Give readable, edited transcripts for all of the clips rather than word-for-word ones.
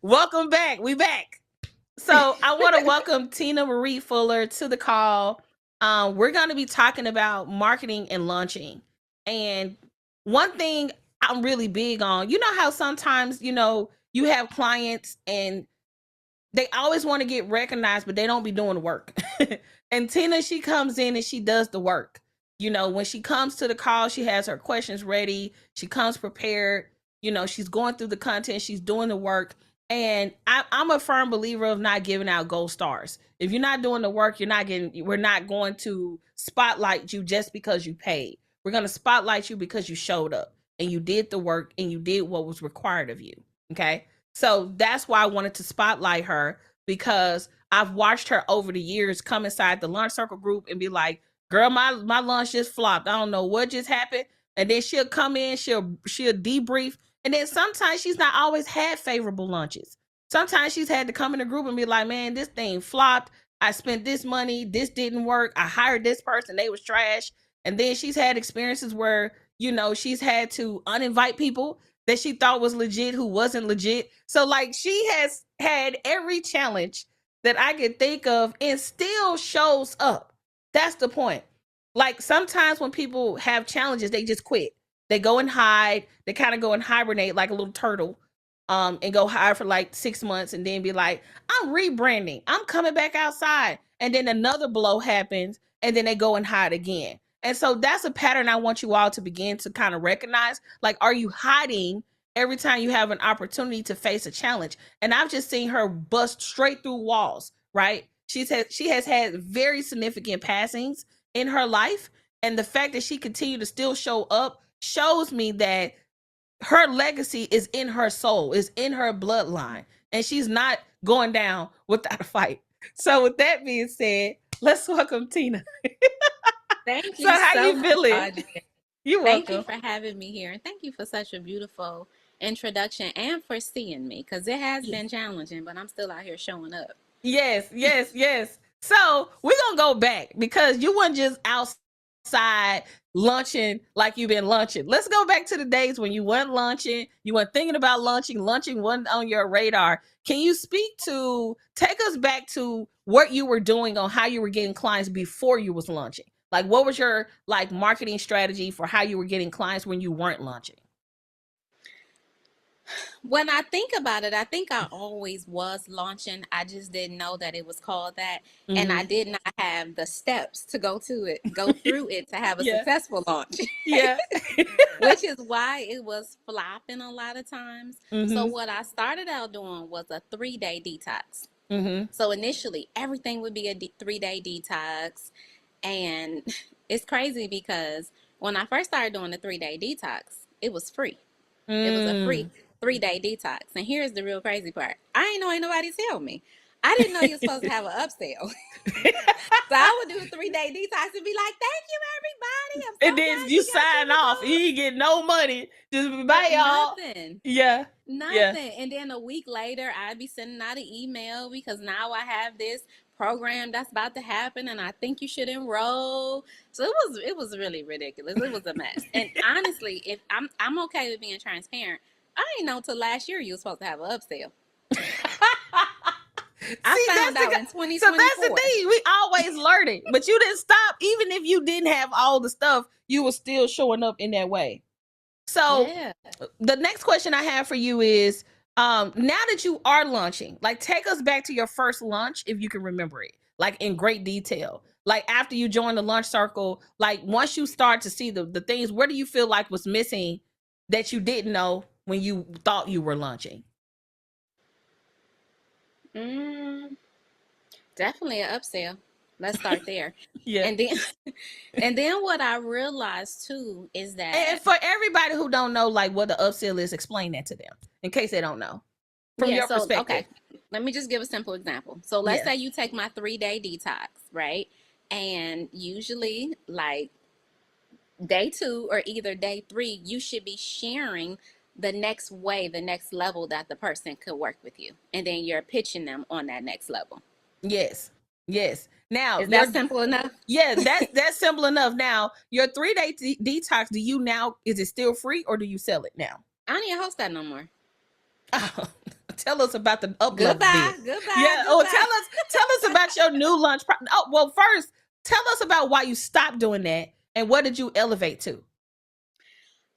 Welcome back. We back. So I want to welcome Tina Marie Fuller to the call. We're going to be talking about marketing and launching. And one thing I'm really big on, you know how sometimes, you have clients and they always want to get recognized, but they don't be doing the work. And Tina, she comes in and she does the work. When she comes to the call, she has her questions ready. She comes prepared. She's going through the content. She's doing the work. And I'm a firm believer of not giving out gold stars. If you're not doing the work, we're not going to spotlight you just because you paid. We're going to spotlight you because you showed up and you did the work and you did what was required of you. Okay. So that's why I wanted to spotlight her, because I've watched her over the years come inside the lunch circle group and be like, girl, my lunch just flopped. I don't know what just happened. And then she'll come in, she'll debrief. And then sometimes she's not always had favorable lunches. Sometimes she's had to come in the group and be like, man, this thing flopped. I spent this money. This didn't work. I hired this person. They was trash. And then she's had experiences where, she's had to uninvite people that she thought was legit who wasn't legit. So like she has had every challenge that I could think of and still shows up. That's the point. Like sometimes when people have challenges, they just quit. They go and hide. They kind of go and hibernate like a little turtle, and go hide for like 6 months and then be like, I'm rebranding. I'm coming back outside. And then another blow happens and then they go and hide again. And so that's a pattern I want you all to begin to kind of recognize. Like, are you hiding every time you have an opportunity to face a challenge? And I've just seen her bust straight through walls, right? She has had very significant passings in her life. And the fact that she continued to still show up shows me that her legacy is in her soul, is in her bloodline. And she's not going down without a fight. So with that being said, let's welcome Tina. Thank you. So how you feeling? Audria. You're Thank welcome. you for having me here. And thank you for such a beautiful introduction and for seeing me, because it has been challenging, but I'm still out here showing up. Yes. So we're going to go back because you weren't just outside lunching like you've been lunching. Let's go back to the days when you weren't lunching. You weren't thinking about lunching. Lunching wasn't on your radar. Can you take us back to what you were doing on how you were getting clients before you was lunching? Like what was your marketing strategy for how you were getting clients when you weren't lunching? When I think about it, I think I always was launching. I just didn't know that it was called that. And I did not have the steps to go through it to have a Yeah. successful launch. Yeah. Which is why it was flopping a lot of times. So Mm-hmm. what I started out doing was a 3-day detox. Mm-hmm. So initially, everything would be a 3-day detox. And it's crazy because when I first started doing the 3-day detox, it was free. It was a free 3-day detox. And here's the real crazy part. Ain't nobody tell me. I didn't know you were supposed to have an upsell. So I would do a 3-day detox and be like, thank you, everybody. I'm so And then glad you you got sign off. You ain't get no money. Just bye, y'all. nothing. Yeah. Yeah. Nothing. And then a week later, I'd be sending out an email because now I have this program that's about to happen and I think you should enroll. So it was really ridiculous. It was a mess. And honestly, if I'm okay with being transparent, I didn't know till last year you were supposed to have an upsell. I found out in 2024. So that's the thing. We always learning. But you didn't stop. Even if you didn't have all the stuff, you were still showing up in that way. So Yeah. the next question I have for you is, now that you are launching, take us back to your first launch, if you can remember it, in great detail. After you joined the lunch circle, once you start to see the things, where do you feel like was missing that you didn't know when you thought you were launching? Definitely an upsell. Let's start there. Yeah. And then what I realized too is that, And for everybody who don't know what the upsell is, explain that to them in case they don't know from your perspective. Okay, let me just give a simple example. So let's say you take my 3-day detox, right? And usually day 2 or either day 3, you should be sharing the next level that the person could work with you. And then you're pitching them on that next level. Yes. Now, is that simple enough? Yeah, that's simple enough. Now, your 3-day detox, is it still free or do you sell it now? I don't even host that no more. Oh, tell us about the upload Goodbye, then. goodbye, Yeah. Oh, goodbye. tell us about your new lunch. Oh, well, first, tell us about why you stopped doing that and what did you elevate to?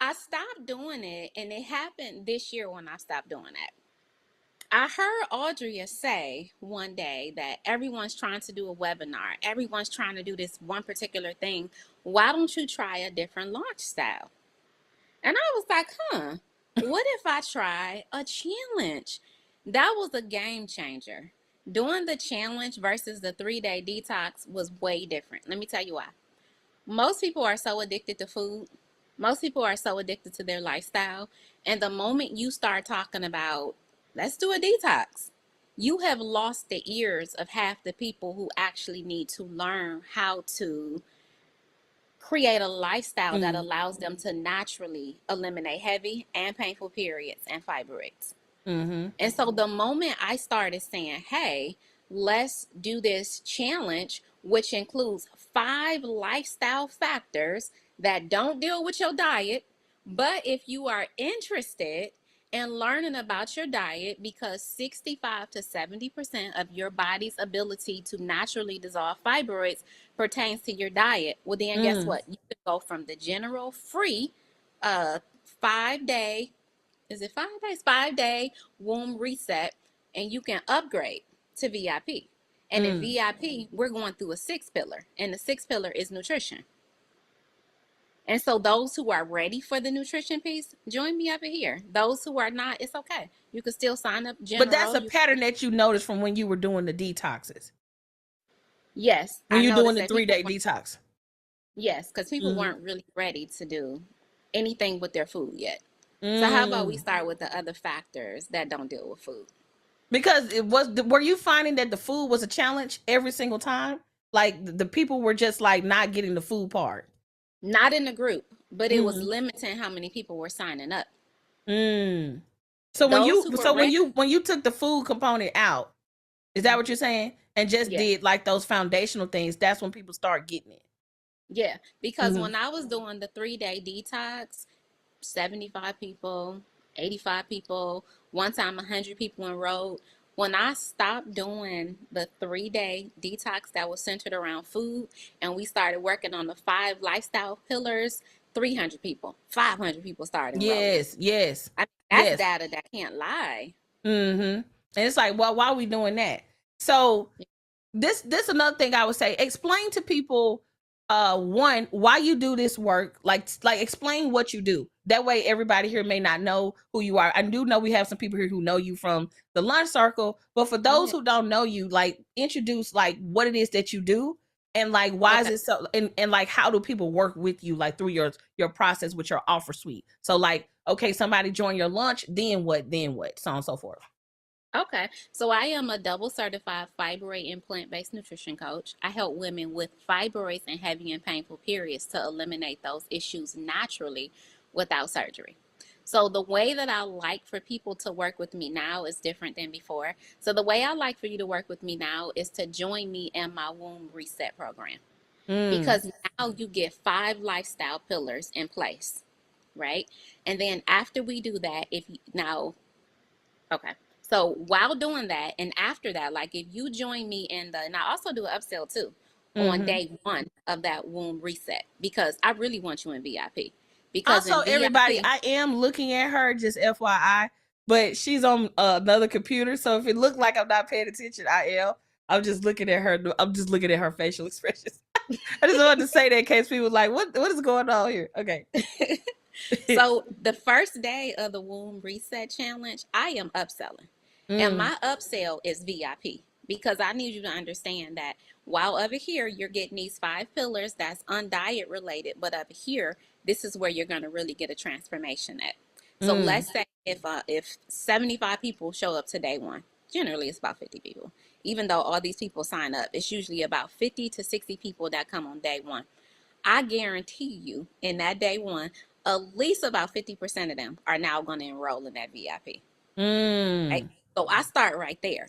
I stopped doing it, and it happened this year when I stopped doing it. I heard Audria say one day that everyone's trying to do a webinar, everyone's trying to do this one particular thing. Why don't you try a different launch style? And I was like, what if I try a challenge? That was a game changer. Doing the challenge versus the 3-day detox was way different. Let me tell you why. Most people are so addicted to food. Most people are so addicted to their lifestyle. And the moment you start talking about, let's do a detox, you have lost the ears of half the people who actually need to learn how to create a lifestyle that allows them to naturally eliminate heavy and painful periods and fibroids. Mm-hmm. And so the moment I started saying, hey, let's do this challenge, which includes 5 lifestyle factors that don't deal with your diet, but if you are interested in learning about your diet, because 65 to 70% of your body's ability to naturally dissolve fibroids pertains to your diet, well, then guess what? You can go from the general free 5-day, is it 5 days? 5-day womb reset, and you can upgrade to VIP. And in VIP, we're going through a 6-pillar, and the 6-pillar is nutrition. And so those who are ready for the nutrition piece, join me over here. Those who are not, it's okay. You can still sign up But that's general. a pattern that you noticed from when you were doing the detoxes. Yes, When I you're doing noticed the that people 3-day detox. yes, because people Mm-hmm. weren't really ready to do anything with their food yet. So how about we Mm. start with the other factors that don't deal with food? Because were you finding that the food was a challenge every single time? Like the people were just like not getting the food part. Not in the group, but it was Mm-hmm. limiting how many people were signing up. Mm. So Those who were ready, when you took the food component out, is that what you're saying? And just yeah, did like those foundational things, that's when people start getting it. yeah. Because Mm-hmm. when I was doing the 3-day detox, 75 people, 85 people, one time 100 people enrolled. When I stopped doing the 3-day detox that was centered around food, and we started working on the 5 lifestyle pillars, 300 people, 500 people started enrolling. Yes, yes, I mean, that's yes. data that can't lie. Mm-hmm. And it's like, well, why are we doing that? So this another thing I would say. Explain to people, one, why you do this work. Like explain what you do. That way, everybody here may not know who you are. I do know we have some people here who know you from the lunch circle, but for Oh, those yeah. who don't know you, like introduce like what it is that you do. And like why is Okay. it so and like how do people work with you like through your process with your offer suite? So like, okay, somebody join your lunch, then what, so on and so forth. Okay, so I am a double certified fibroid and plant based nutrition coach. I help women with fibroids and heavy and painful periods to eliminate those issues naturally without surgery. So, the way that I like for people to work with me now is different than before. So, the way I like for you to work with me now is to join me in my womb reset program, Mm. because now you get 5 lifestyle pillars in place, right? And then after we do that, if you, now okay. So while doing that and after that, like if you join me in the, and I also do an upsell too on Mm-hmm. day 1 of that womb reset, because I really want you in VIP. Because Also, in everybody, VIP, I am looking at her, just FYI, but she's on another computer. So if it looked like I'm not paying attention, I am. I'm just looking at her. I'm just looking at her facial expressions. I just wanted to say that in case people like, what is going on here? Okay. so the first day of the womb reset challenge, I am upselling. And Mm. my upsell is VIP, because I need you to understand that while over here you're getting these 5 pillars that's undiet related, but over here, this is where you're going to really get a transformation at. So Mm. let's say if 75 people show up to day 1, generally it's about 50 people. Even though all these people sign up, it's usually about 50 to 60 people that come on day 1. I guarantee you in that day 1, at least about 50% of them are now going to enroll in that VIP. Right? Mm. So I start right there.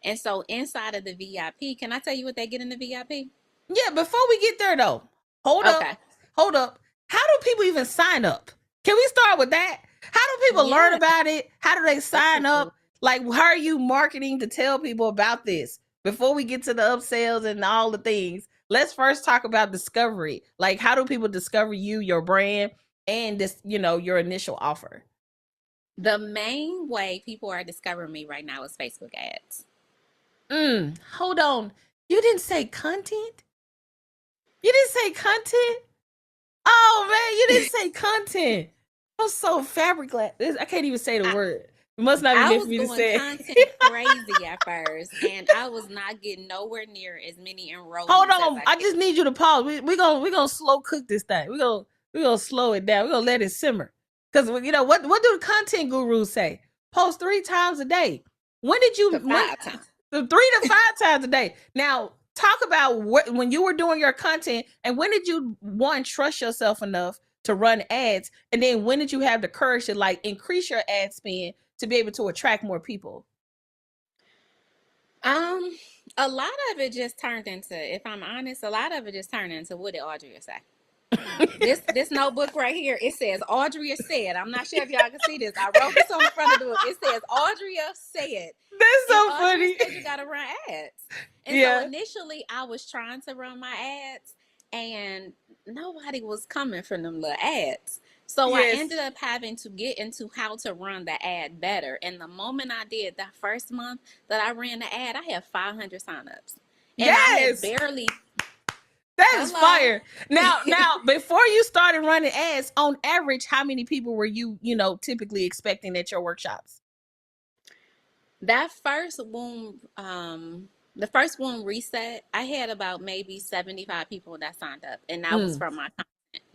And so inside of the VIP, can I tell you what they get in the VIP? Yeah, before we get there though, hold up, Okay. hold up. How do people even sign up? Can we start with that? How do people learn Yeah. about it? How do they sign Ooh. up? Like, how are you marketing to tell people about this? Before we get to the upsells and all the things, let's first talk about discovery. Like, how do people discover you, your brand, and this, your initial offer? The main way people are discovering me right now is Facebook ads. Hold on. You didn't say content? You didn't say content? Oh man, you didn't say content. I'm so fiberglass. I can't even say the word. It must not be I meant for was me to doing say. content crazy at first, and I was not getting nowhere near as many enrollments. Hold on, I just need you to pause. We're gonna slow cook this thing. We're gonna slow it down. We're gonna let it simmer. Because what do the content gurus say? Post 3 times a day. When did you 5 times? 3 to 5 times a day? Now talk about when you were doing your content, and when did you trust yourself enough to run ads, and then when did you have the courage to like increase your ad spend to be able to attract more people? A lot of it just turned into, if I'm honest, a lot of it just turned into what did Audria say? This notebook right here, it says Audria said. I'm not sure if y'all can see this. I wrote this on the front of the book. It says Audria said. That's so and funny. Audria said you gotta run ads. And so initially I was trying to run my ads and nobody was coming from them little ads. So I ended up having to get into how to run the ad better. And the moment I did, that first month that I ran the ad, I had 500 signups. And I had barely. That is fire. Now, before you started running ads, on average, how many people were you, typically expecting at your workshops? That first womb, the first womb reset, I had about maybe 75 people that signed up. And that was from my content.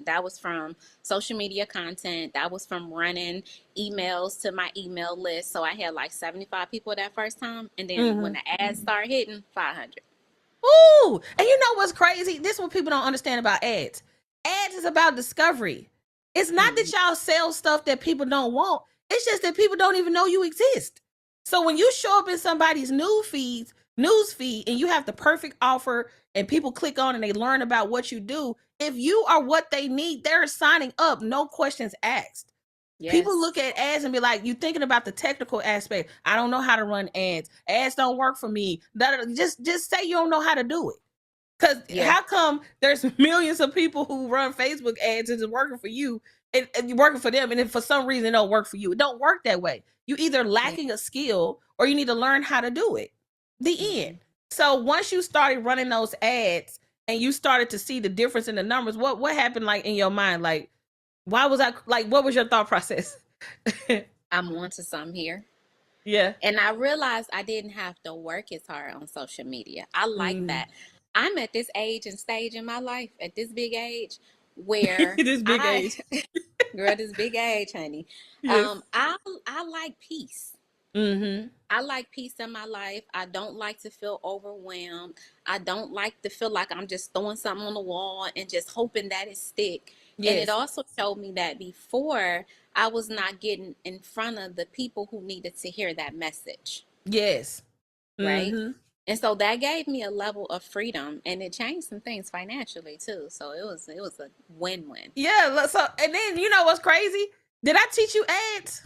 That was from social media content. That was from running emails to my email list. So I had like 75 people that first time. And then when the ads started hitting, 500. Ooh, and you know what's crazy? This is what people don't understand about ads. Ads is about discovery. It's not that y'all sell stuff that people don't want. It's just that people don't even know you exist. So when you show up in somebody's news feed, and you have the perfect offer and people click on and they learn about what you do, if you are what they need, they're signing up, no questions asked. Yes. People look at ads and be like, you thinking about the technical aspect. I don't know how to run ads. Ads don't work for me. Just say you don't know how to do it. Because how come there's millions of people who run Facebook ads and it's working for you and you're working for them, and if for some reason it don't work for you? It don't work that way. You either lacking a skill or you need to learn how to do it. The end. So once you started running those ads and you started to see the difference in the numbers, what happened like in your mind? Like, why was I like, what was your thought process? I'm onto something here. Yeah. And I realized I didn't have to work as hard on social media. I like that. I'm at this age and stage in my life, at this big age, where this big age. Girl, this big age, honey. Yes. I like peace. I like peace in my life. I don't like to feel overwhelmed. I don't like to feel like I'm just throwing something on the wall and just hoping that it stick. Yes. And it also showed me that before I was not getting in front of the people who needed to hear that message. Yes. Right. And so that gave me a level of freedom, and it changed some things financially too. So it was a win-win. Yeah. So, and then you know what's crazy? Did I teach you ads?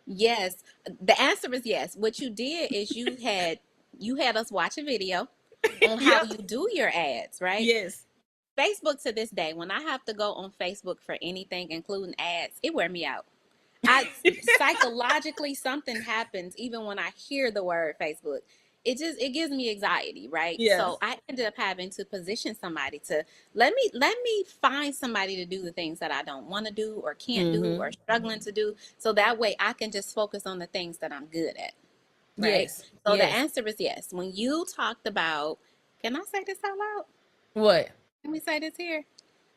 Yes. The answer is yes. What you did is you had us watch a video on how you do your ads, right? Yes. Facebook to this day, when I have to go on Facebook for anything, including ads, it wear me out. Psychologically, something happens even when I hear the word Facebook. It gives me anxiety, right? Yeah. So I ended up having to position somebody to let me find somebody to do the things that I don't want to do or can't do or struggling to do. So that way I can just focus on the things that I'm good at. Right. Yes. So the answer is yes. When you talked about, can I say this out loud? What? Can we say this here?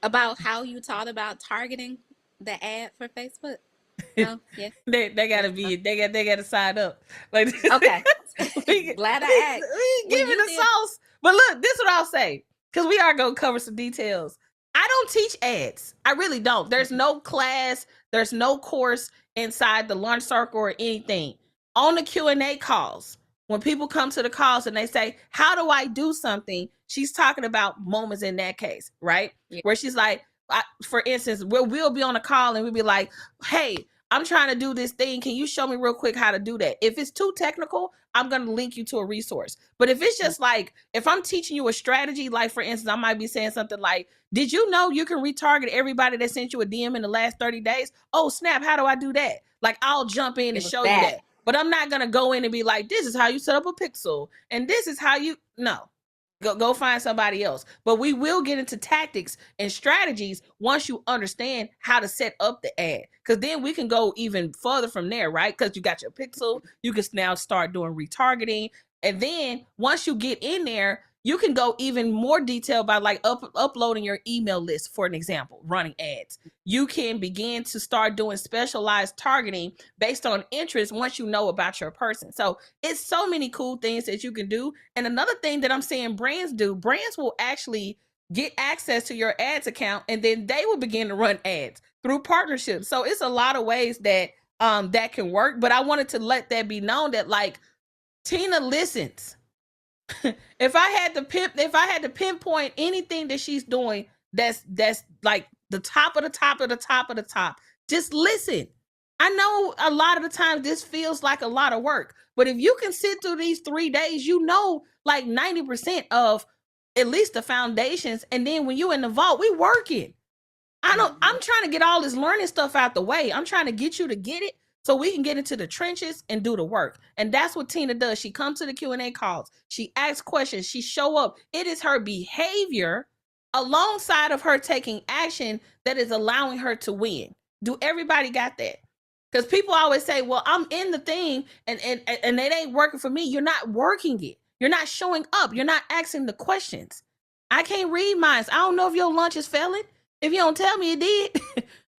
About how you taught about targeting the ad for Facebook? No, yes. they gotta be. They gotta sign up. Like okay. Glad I asked. We give it a sauce. But look, this is what I'll say, because we are gonna cover some details. I don't teach ads. I really don't. There's no class. There's no course inside the lunch circle or anything. On the Q&A calls, when people come to the calls and they say, "How do I do something?" She's talking about moments in that case, right? Yeah. Where she's like, for instance, we'll be on a call and we'll be like, "Hey, I'm trying to do this thing. Can you show me real quick how to do that? If it's too technical, I'm going to link you to a resource. But if it's just like, if I'm teaching you a strategy, like for instance, I might be saying something like, did you know you can retarget everybody that sent you a DM in the last 30 days? Oh, snap. How do I do that? Like, I'll jump in and show you that. But I'm not going to go in and be like, this is how you set up a pixel. And this is how you, no. Go find somebody else. But we will get into tactics and strategies once you understand how to set up the ad. Because then we can go even further from there, right? Because you got your pixel, you can now start doing retargeting. And then once you get in there, you can go even more detailed by like uploading your email list, for an example, running ads. You can begin to start doing specialized targeting based on interest once you know about your person. So it's so many cool things that you can do. And another thing that I'm seeing brands do, brands will actually get access to your ads account, and then they will begin to run ads through partnerships. So it's a lot of ways that that can work. But I wanted to let that be known that like Tina listens. if I had to pinpoint anything that she's doing that's like the top of the top of the top of the top, just listen. I know a lot of the times this feels like a lot of work, but if you can sit through these 3 days, you know, like 90% of at least the foundations. And then when you in the vault, we working. I'm trying to get all this learning stuff out the way. I'm trying to get you to get it so we can get into the trenches and do the work. And that's what Tina does. She comes to the Q&A calls. She asks questions. She show up. It is her behavior alongside of her taking action that is allowing her to win. Do everybody got that? Because people always say, well, I'm in the thing and it ain't working for me. You're not working it. You're not showing up. You're not asking the questions. I can't read mine. I don't know if your lunch is failing. If you don't tell me it did,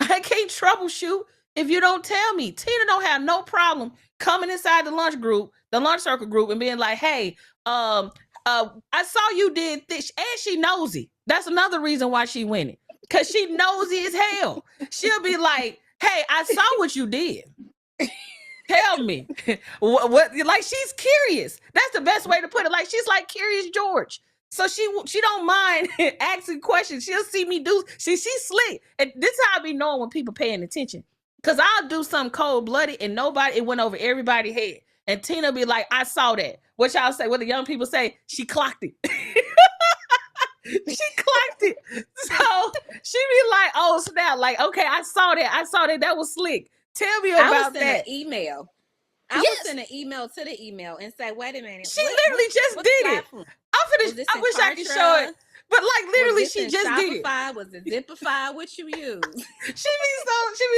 I can't troubleshoot if you don't tell me. Tina don't have no problem coming inside the lunch circle group, and being like, hey, I saw you did this. And she nosy. That's another reason why she winning. Because she nosy as hell. She'll be like, hey, I saw what you did. Tell me. what like, she's curious. That's the best way to put it. Like, she's like Curious George. So she don't mind asking questions. She'll see me do. She's slick. And this is how I be knowing when people paying attention. Because I'll do something cold-blooded and it went over everybody's head. And Tina be like, I saw that. What y'all say? What the young people say? She clocked it. She clocked it. So she be like, oh, snap. Like, okay, I saw that. That was slick. Tell me about that. Email. I would send an email to the email and say, wait a minute. She literally just did it. I wish I could show it. But like, literally, she just did it. Was it Zipify? What you use? She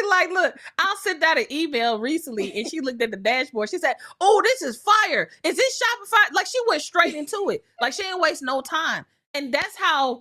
be like, look, I'll send out an email recently, and she looked at the dashboard. She said, oh, this is fire. Is this Shopify? Like, she went straight into it. Like, she didn't waste no time. And that's how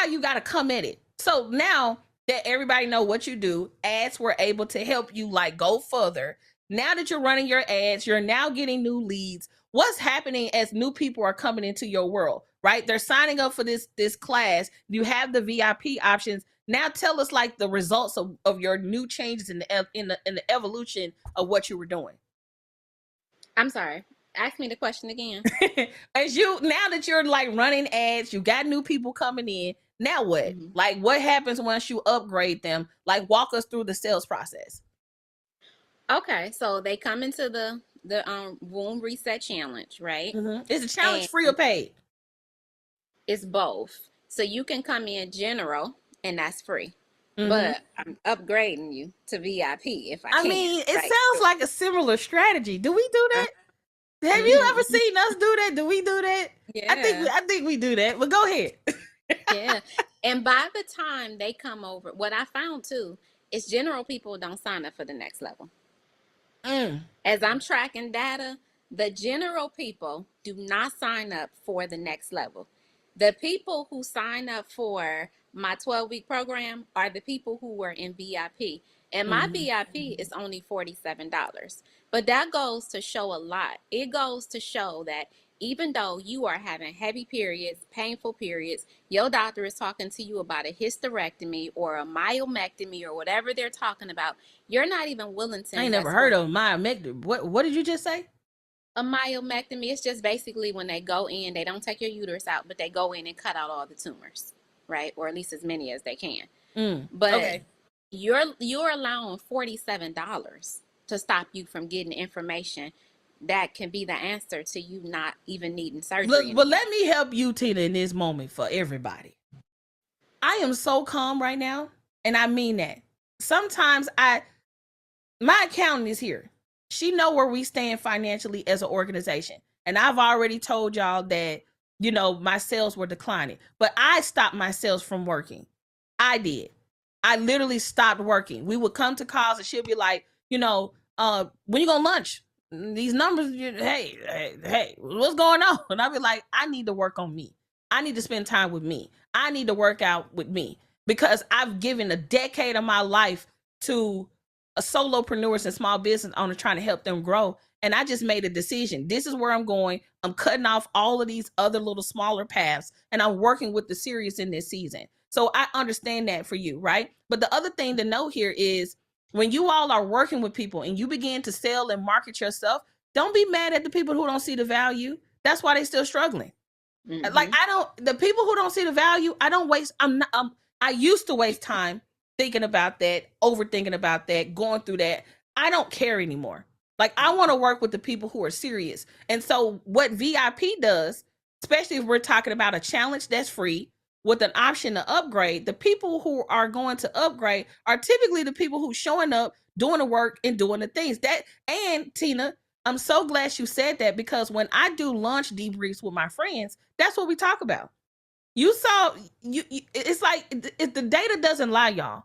you got to come at it. So now that everybody know what you do, ads were able to help you like go further. Now that you're running your ads, you're now getting new leads. What's happening as new people are coming into your world, right? They're signing up for this class. You have the VIP options. Now tell us like the results of your new changes in the evolution of what you were doing. I'm sorry. Ask me the question again. Now that you're like running ads, you got new people coming in. Now what? Mm-hmm. Like, what happens once you upgrade them? Like, walk us through the sales process. Okay, so they come into the Womb Reset Challenge, right? Mm-hmm. Is the challenge free or paid? It's both. So you can come in general, and that's free. Mm-hmm. But I'm upgrading you to VIP if I can. I mean, it sounds like a similar strategy. Do we do that? Have you ever seen us do that? Do we do that? Yeah. I think we do that. But go ahead. Yeah. And by the time they come over, what I found too is general people don't sign up for the next level. As I'm tracking data, the general people do not sign up for the next level. The people who sign up for my 12-week program are the people who were in VIP. And my VIP is only $47. But that goes to show a lot. It goes to show that even though you are having heavy periods, painful periods, your doctor is talking to you about a hysterectomy or a myomectomy or whatever they're talking about, you're not even willing to. I ain't never heard of myomectomy. What did you just say? A myomectomy is just basically when they go in, they don't take your uterus out, but they go in and cut out all the tumors, right? Or at least as many as they can. But okay. you're allowing $47 to stop you from getting information that can be the answer to you not even needing surgery But anymore. let me help you, Tina, in this moment for everybody. I am so calm right now, and I mean that. Sometimes my accountant is here. She know where we stand financially as an organization. And I've already told y'all that, my sales were declining. But I stopped my sales from working. I did. I literally stopped working. We would come to calls and she'll be like, when you gonna lunch? These numbers, hey, what's going on? And I'll be like, I need to work on me. I need to spend time with me. I need to work out with me because I've given a decade of my life to solopreneurs and small business owners trying to help them grow. And I just made a decision. This is where I'm going. I'm cutting off all of these other little smaller paths and I'm working with the serious in this season. So I understand that for you, right? But the other thing to know here is when you all are working with people and you begin to sell and market yourself, don't be mad at the people who don't see the value. That's why they're still struggling. Mm-hmm. Like the people who don't see the value, I used to waste time thinking about that, overthinking about that, going through that. I don't care anymore. Like I want to work with the people who are serious. And so what VIP does, especially if we're talking about a challenge that's free with an option to upgrade, the people who are going to upgrade are typically the people who showing up, doing the work and doing the things that, and Tina, I'm so glad you said that because when I do launch debriefs with my friends, that's what we talk about. You saw it's like if the data doesn't lie, y'all.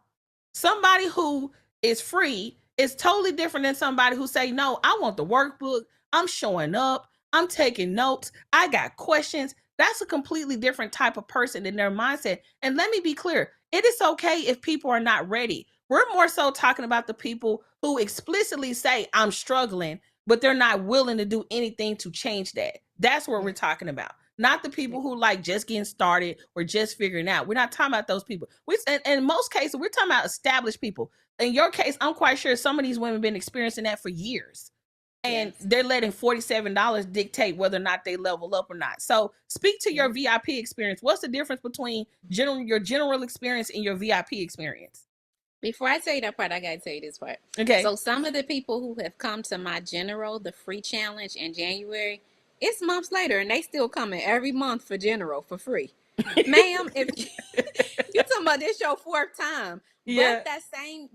Somebody who is free is totally different than somebody who say, no, I want the workbook. I'm showing up. I'm taking notes. I got questions. That's a completely different type of person in their mindset. And let me be clear. It is okay if people are not ready. We're more so talking about the people who explicitly say, I'm struggling, but they're not willing to do anything to change that. That's what we're talking about. Not the people who like just getting started or just figuring out. We're not talking about those people. In most cases, we're talking about established people. In your case, I'm quite sure some of these women have been experiencing that for years. And they're letting $47 dictate whether or not they level up or not. So speak to your VIP experience. What's the difference between your general experience and your VIP experience? Before I tell you that part, I gotta tell you this part. Okay. So some of the people who have come to my general, the free challenge in January, it's months later and they still coming every month for general for free. Ma'am, if you talking about this your fourth time, but that same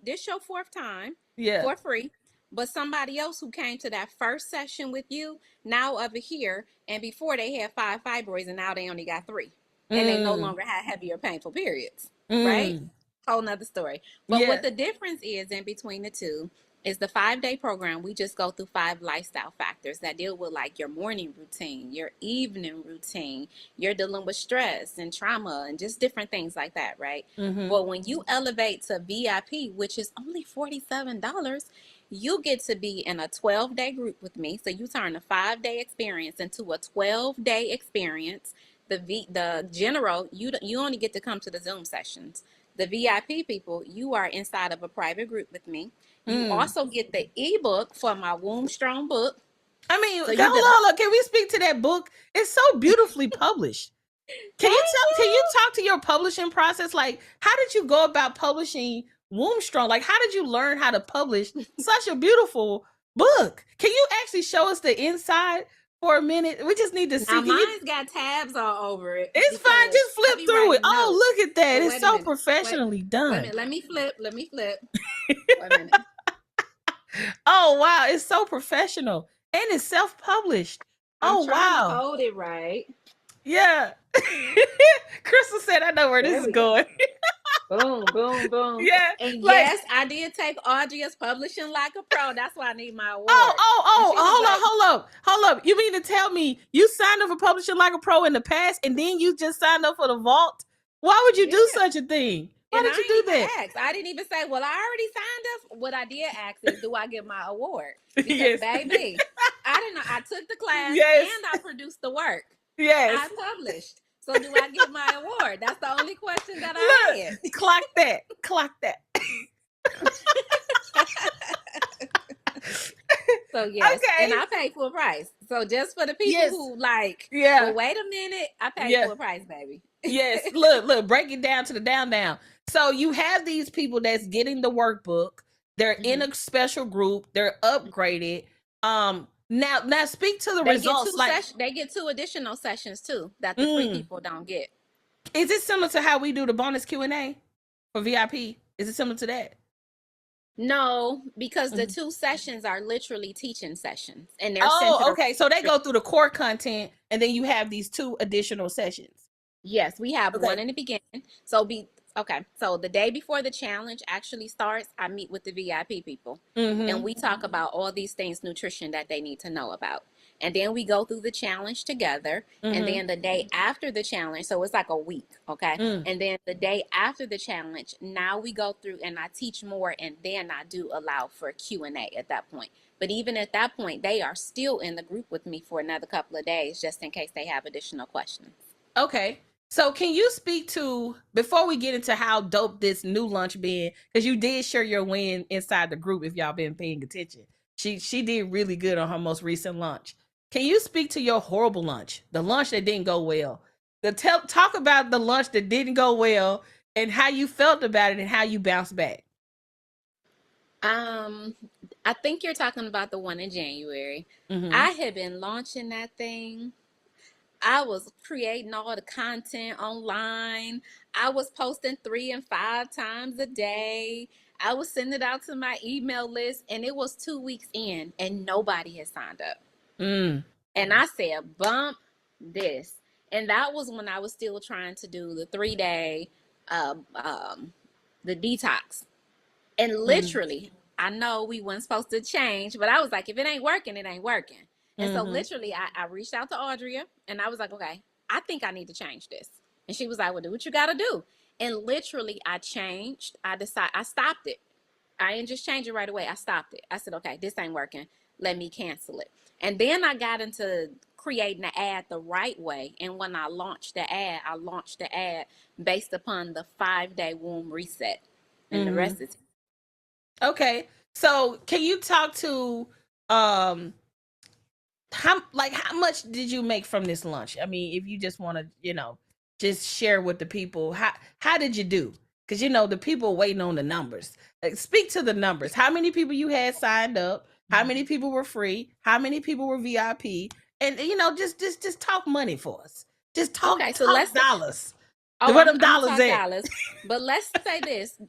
this your fourth time for free. But somebody else who came to that first session with you now over here, and before they had 5 fibroids and now they only got 3, and they no longer had heavy or painful periods, right? Whole nother story. But what the difference is in between the two is the 5-day program. We just go through 5 lifestyle factors that deal with like your morning routine, your evening routine, you're dealing with stress and trauma and just different things like that, right? But when you elevate to VIP, which is only $47, you get to be in a 12-day group with me. So you turn a 5-day experience into a 12-day experience. The general, you only get to come to the Zoom sessions. The VIP people, you are inside of a private group with me. You also get the ebook for my Wombstrong book. I mean, so hold on. Can we speak to that book? It's so beautifully published. Can you talk to your publishing process? Like, how did you go about publishing Wombstrong? Like, how did you learn how to publish such a beautiful book? Can you actually show us the inside for a minute? We just need to see. Now, mine's got tabs all over it. It's fine. Just flip through it. Oh, look at that. It's so professionally done. Wait a minute. Let me flip. Wait a minute. Oh, wow. It's so professional. And it's self-published. I'm trying to hold it right. Yeah. Crystal said, I know where this is going. Boom, boom, boom. Yeah. And yes, I did take Audria's Publishing Like a Pro. That's why I need my award. Hold up. You mean to tell me you signed up for Publishing Like a Pro in the past and then you just signed up for the vault? Why would you do such a thing? Why did you do that? I didn't even say, well, I already signed up. What I did ask is, do I get my award? Because, baby, I didn't know. I took the class and I produced the work. Yes. I published. So do I get my award? That's the only question that I had. Clock that. So yes, and I paid full price. So just for the people who like, well, wait a minute, I paid full price, baby. Yes, look, break it down to the down. So you have these people that's getting the workbook. They're in Mhm. a special group. They're upgraded. Now speak to the They get results. two Like, sessions. They get two additional sessions too that the free mm, people don't get. is it similar to how we do the bonus Q&A for VIP? Is it similar to that? No, because the Mhm. two sessions are literally teaching sessions, and they're centered Oh, around. okay. So they go through the core content, and then you have these two additional sessions. Yes, we have one Okay. in the beginning. So be okay. So the day before the challenge actually starts, I meet with the VIP people and Mm-hmm. we talk about all these things nutrition that they need to know about. And then we go through the challenge together. And Mm-hmm. then the day after the challenge, so it's like a week, okay? Mm. And then the day after the challenge, now we go through and I teach more and then I do allow for Q&A at that point. But even at that point, they are still in the group with me for another couple of days just in case they have additional questions. Okay. So can you speak to, before we get into how dope this new lunch been, because you did share your win inside the group if y'all been paying attention. She did really good on her most recent lunch. Can you speak to your horrible lunch? The lunch that didn't go well. Talk about the lunch that didn't go well and how you felt about it and how you bounced back. Um, I think you're talking about the one in January. Mm-hmm. I had been launching that thing. I was creating all the content online. I was posting 3 and 5 times a day. I was sending it out to my email list, and it was 2 weeks in, and nobody had signed up. Mm. And I said, bump this. And that was when I was still trying to do the 3 day, uh, um, the detox. And Mm. literally, I know we weren't supposed to change, but I was like, if it ain't working, it ain't working. And so Mm-hmm. literally, I reached out to Audria and I was like, okay, I think I need to change this. And she was like, well, do what you got to do. And literally, I changed. I stopped it. I didn't just change it right away. I stopped it. I said, okay, this ain't working. Let me cancel it. And then I got into creating the ad the right way. And when I launched the ad based upon the 5 day womb reset. And the Mm-hmm. rest is Okay. So can you talk to um how much did you make from this lunch? I mean, if you just want to, just share with the people, how did you do? Because the people waiting on the numbers. Like, speak to the numbers. How many people you had signed up? How many people were free? How many people were VIP? And just talk money for us. Just okay. So talk let's dollars. Oh, Where them I'm gonna dollars talk at? dollars, but let's say this: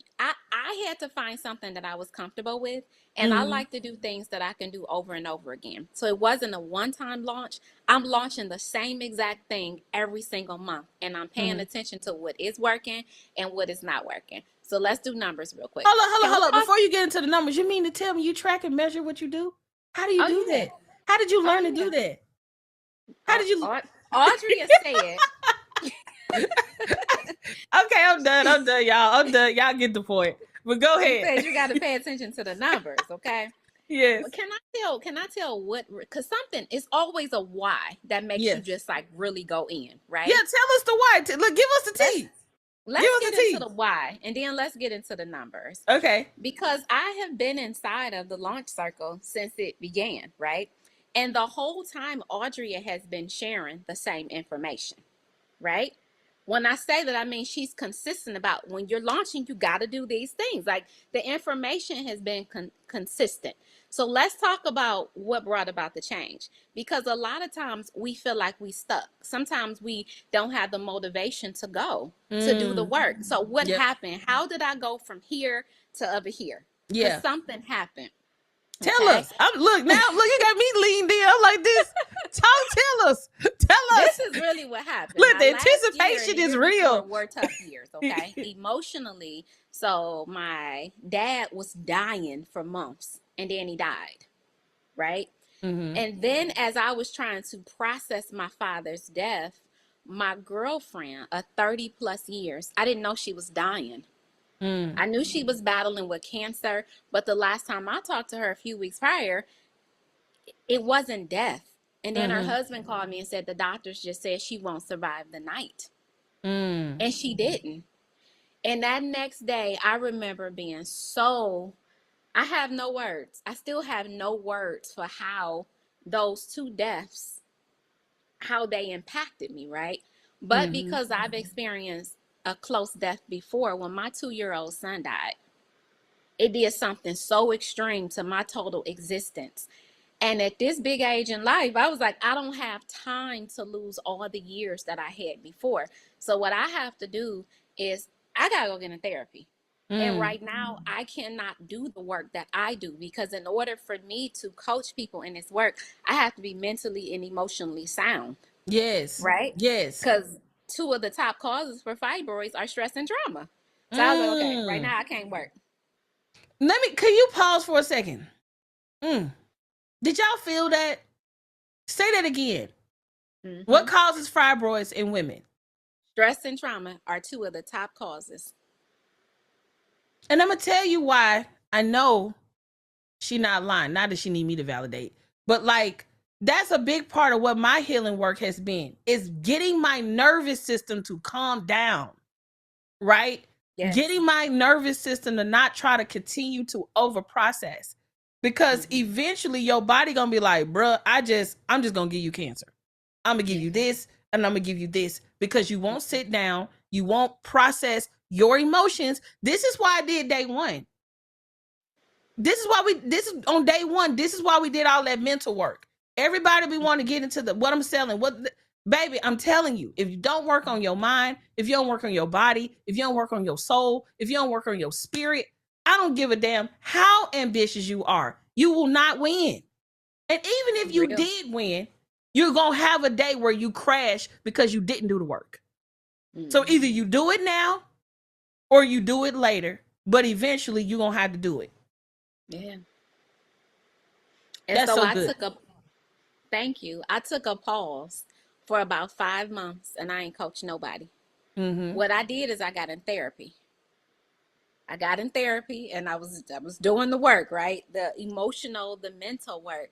I had to find something that I was comfortable with, and I Mm-hmm. like to do things that I can do over and over again. So it wasn't a one-time launch. I'm launching the same exact thing every single month, and I'm paying Mm-hmm. attention to what is working and what is not working. So let's do numbers real quick. Hold on, hold on, Can we hold on. talk? Before you get into the numbers, you mean to tell me you track and measure what you do? How do you Oh do yeah, that? How did you learn to oh do yeah. that? How did you? Audrey said. Okay, I'm done. I'm done, y'all. I'm done. Y'all get the point. But go She ahead. said you got to pay attention to the numbers, okay? Yes. Can I tell what, because something is always a why that makes you Yes. just like really go in, Yeah. right? Tell us the why. Look, give us the Let's tea. Give let's us get the into the tea. why and then let's get into the numbers. Okay. Because I have been inside of the launch circle since it began, right? And the whole time Audria has been sharing the same information, right? When I say that, I mean she's consistent about when you're launching, you got to do these things. Like the information has been consistent. So let's talk about what brought about the change. Because a lot of times we feel like we stuck. Sometimes we don't have the motivation to go to do the Mm. work. So what Yep. happened? How did I go from here to over here? Because Yeah. something happened. Tell Okay. us. Look now. Look, you got me leaned in. I'm like this. Tell us. Tell This us. is really what happened. Look, Now, the last year and anticipation the is year before real. were tough years, okay? Emotionally, so my dad was dying for months and then he died, right? Mm-hmm. And then as I was trying to process my father's death, my girlfriend of 30 plus years, I didn't know she was dying. Mm. I knew she was battling with cancer, but the last time I talked to her a few weeks prior, it wasn't death. And then her Mm-hmm. husband called me and said the doctors just said she won't survive the night. Mm. And she didn't. And that next day, I remember being so, I have no words. I still have no words for how those two deaths, how they impacted me, right? But because I've experienced a close death before, when my 2-year-old son died, it did something so extreme to my total existence. And at this big age in life, I was like, I don't have time to lose all the years that I had before. So what I have to do is I gotta go get in therapy. And right now, I cannot do the work that I do, because in order for me to coach people in this work, I have to be mentally and emotionally sound. Yes. Right? Yes. Because two of the top causes for fibroids are stress and trauma. So I was like, okay, right now I can't work. Can you pause for a second? Did y'all feel that? Say that again. What causes fibroids in women? Stress and trauma are two of the top causes. And I'm going to tell you why I know she not lying. Not that she need me to validate, but like, that's a big part of what my healing work has been, is getting my nervous system to calm down, right? Yes. Getting my nervous system to not try to continue to over process, because eventually your body gonna be like, bruh, I'm just gonna give you cancer. I'm gonna give you this, and I'm gonna give you this, because you won't sit down, you won't process your emotions. This is why I did day one. This is on day one. This is why we did all that mental work. Everybody be want to get into what I'm selling. Baby, I'm telling you, if you don't work on your mind, if you don't work on your body, if you don't work on your soul, if you don't work on your spirit, I don't give a damn how ambitious you are. You will not win. And even if you did win, you're going to have a day where you crash because you didn't do the work. So either you do it now or you do it later, but eventually you're going to have to do it. Yeah. And that's so I took a pause for about 5 months, and I ain't coached nobody. What I did is I got in therapy. And I was doing the work, right? The emotional, the mental work.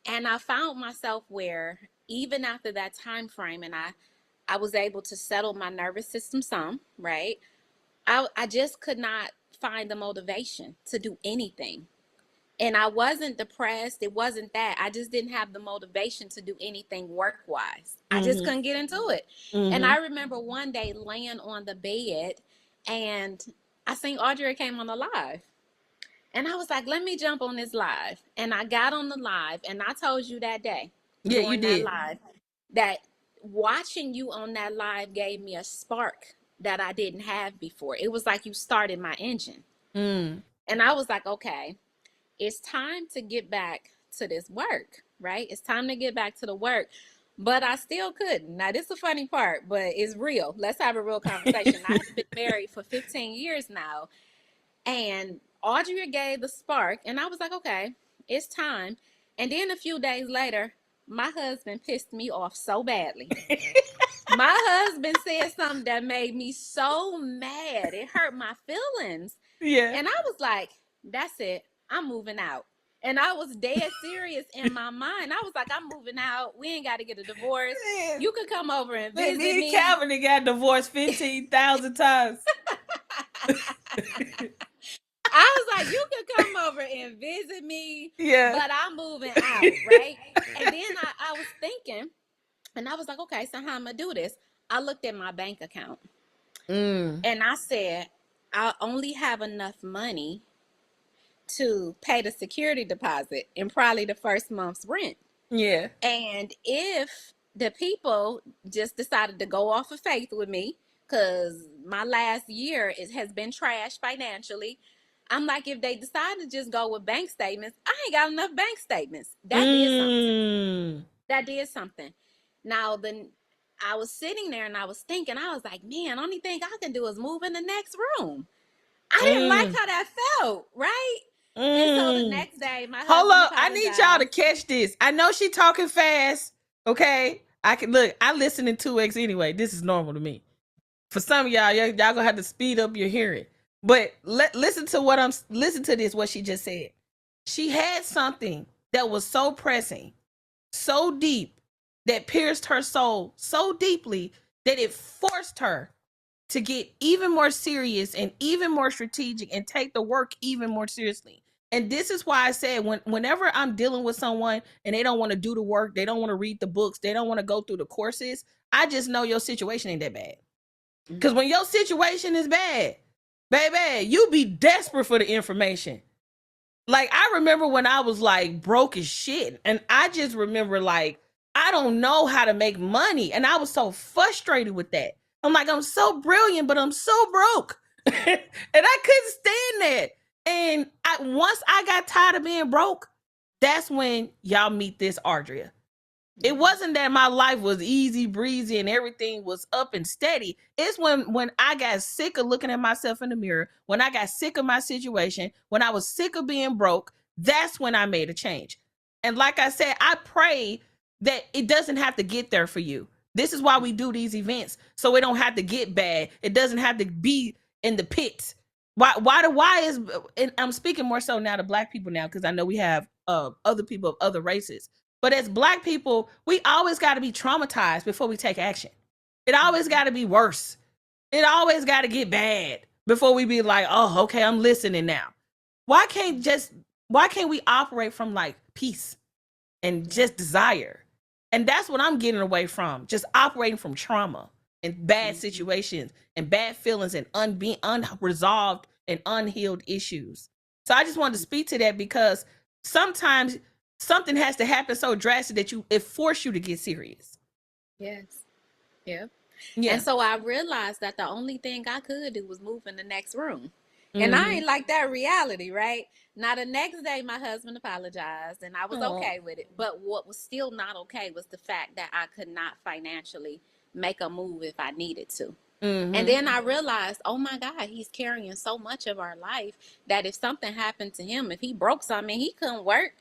And I found myself where even after that time frame, and I was able to settle my nervous system some, right? I just could not find the motivation to do anything. And I wasn't depressed. It wasn't that. I just didn't have the motivation to do anything work-wise. I just couldn't get into it. And I remember one day laying on the bed, and I seen Audria came on the live. And I was like, let me jump on this live. And I got on the live, and I told you that day, during that live, that watching you on that live gave me a spark that I didn't have before. It was like you started my engine. And I was like, okay, it's time to get back to this work, right? It's time to get back to the work. But I still couldn't. Now, this is the funny part, but it's real. Let's have a real conversation. I've been married for 15 years now. And Audria gave the spark. And I was like, okay, it's time. And then a few days later, my husband pissed me off so badly. My husband said something that made me so mad. It hurt my feelings. Yeah. And I was like, that's it. I'm moving out. And I was dead serious in my mind. I was like, I'm moving out. We ain't got to get a divorce. You could come over and visit me. Me and Calvin got divorced 15,000 times. I was like, you could come over and visit me, but I'm moving out, right? And then I was thinking, and I was like, okay, so how am I do this? I looked at my bank account, and I said, I only have enough money to pay the security deposit and probably the first month's rent. Yeah. And if the people just decided to go off of faith with me, because my last year has been trash financially, I'm like, if they decide to just go with bank statements, I ain't got enough bank statements. That did something. That did something. Now, then I was sitting there and I was thinking, I was like, man, only thing I can do is move in the next room. I didn't like how that felt, right? And so the next day, my husband Hold up, I need y'all to catch this. I know she talking fast, okay? I can look. I listen in 2x anyway. This is normal to me. For some of y'all gonna have to speed up your hearing. But listen to this. What she just said. She had something that was so pressing, so deep, that pierced her soul so deeply that it forced her to get even more serious and even more strategic and take the work even more seriously. And this is why I said, whenever I'm dealing with someone and they don't want to do the work, they don't want to read the books, they don't want to go through the courses, I just know your situation ain't that bad. Because when your situation is bad, baby, you be desperate for the information. Like, I remember when I was like broke as shit, and I just remember like, I don't know how to make money. And I was so frustrated with that. I'm like, I'm so brilliant, but I'm so broke. And I couldn't stand that. And once I got tired of being broke, that's when y'all meet this Audria. It wasn't that my life was easy breezy and everything was up and steady. It's when I got sick of looking at myself in the mirror, when I got sick of my situation, when I was sick of being broke, that's when I made a change. And like I said, I pray that it doesn't have to get there for you. This is why we do these events, so it don't have to get bad. It doesn't have to be in the pits. Why is, and I'm speaking more so now to Black people now, because I know we have other people of other races. But as Black people, we always got to be traumatized before we take action. It always got to be worse. It always got to get bad before we be like, oh, okay, I'm listening now. Why can't we operate from like peace and just desire? And that's what I'm getting away from, just operating from trauma and bad situations and bad feelings and unresolved and unhealed issues. So I just wanted to speak to that, because sometimes something has to happen so drastic that it forces you to get serious. Yes. Yeah. And so I realized that the only thing I could do was move in the next room. And I ain't like that reality, right? Now, the next day, my husband apologized and I was okay with it. But what was still not okay was the fact that I could not financially make a move if I needed to. And then I realized, oh my God, he's carrying so much of our life that if something happened to him, if he broke something, he couldn't work.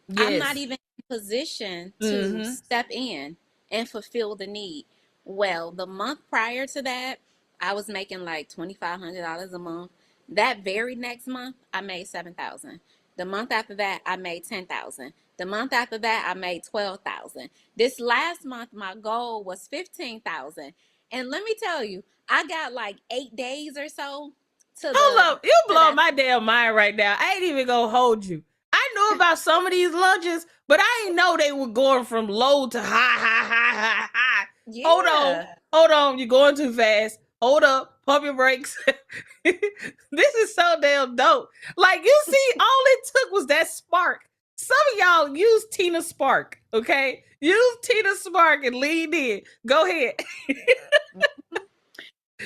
Yes. I'm not even in position to step in and fulfill the need. Well, the month prior to that, I was making like $2,500 a month. That very next month, I made $7,000. The month after that, I made $10,000. The month after that, I made $12,000. This last month, my goal was $15,000. And let me tell you, I got like 8 days or so to Hold up, you blow my damn mind right now. I ain't even gonna hold you. I knew about some of these lunches, but I didn't know they were going from low to high. Yeah. Hold on, you're going too fast. Hold up, pump your brakes. This is so damn dope. Like, you see, all it took was that spark. Some of y'all use Tina Spark, okay? Use Tina Spark and lean in. Go ahead.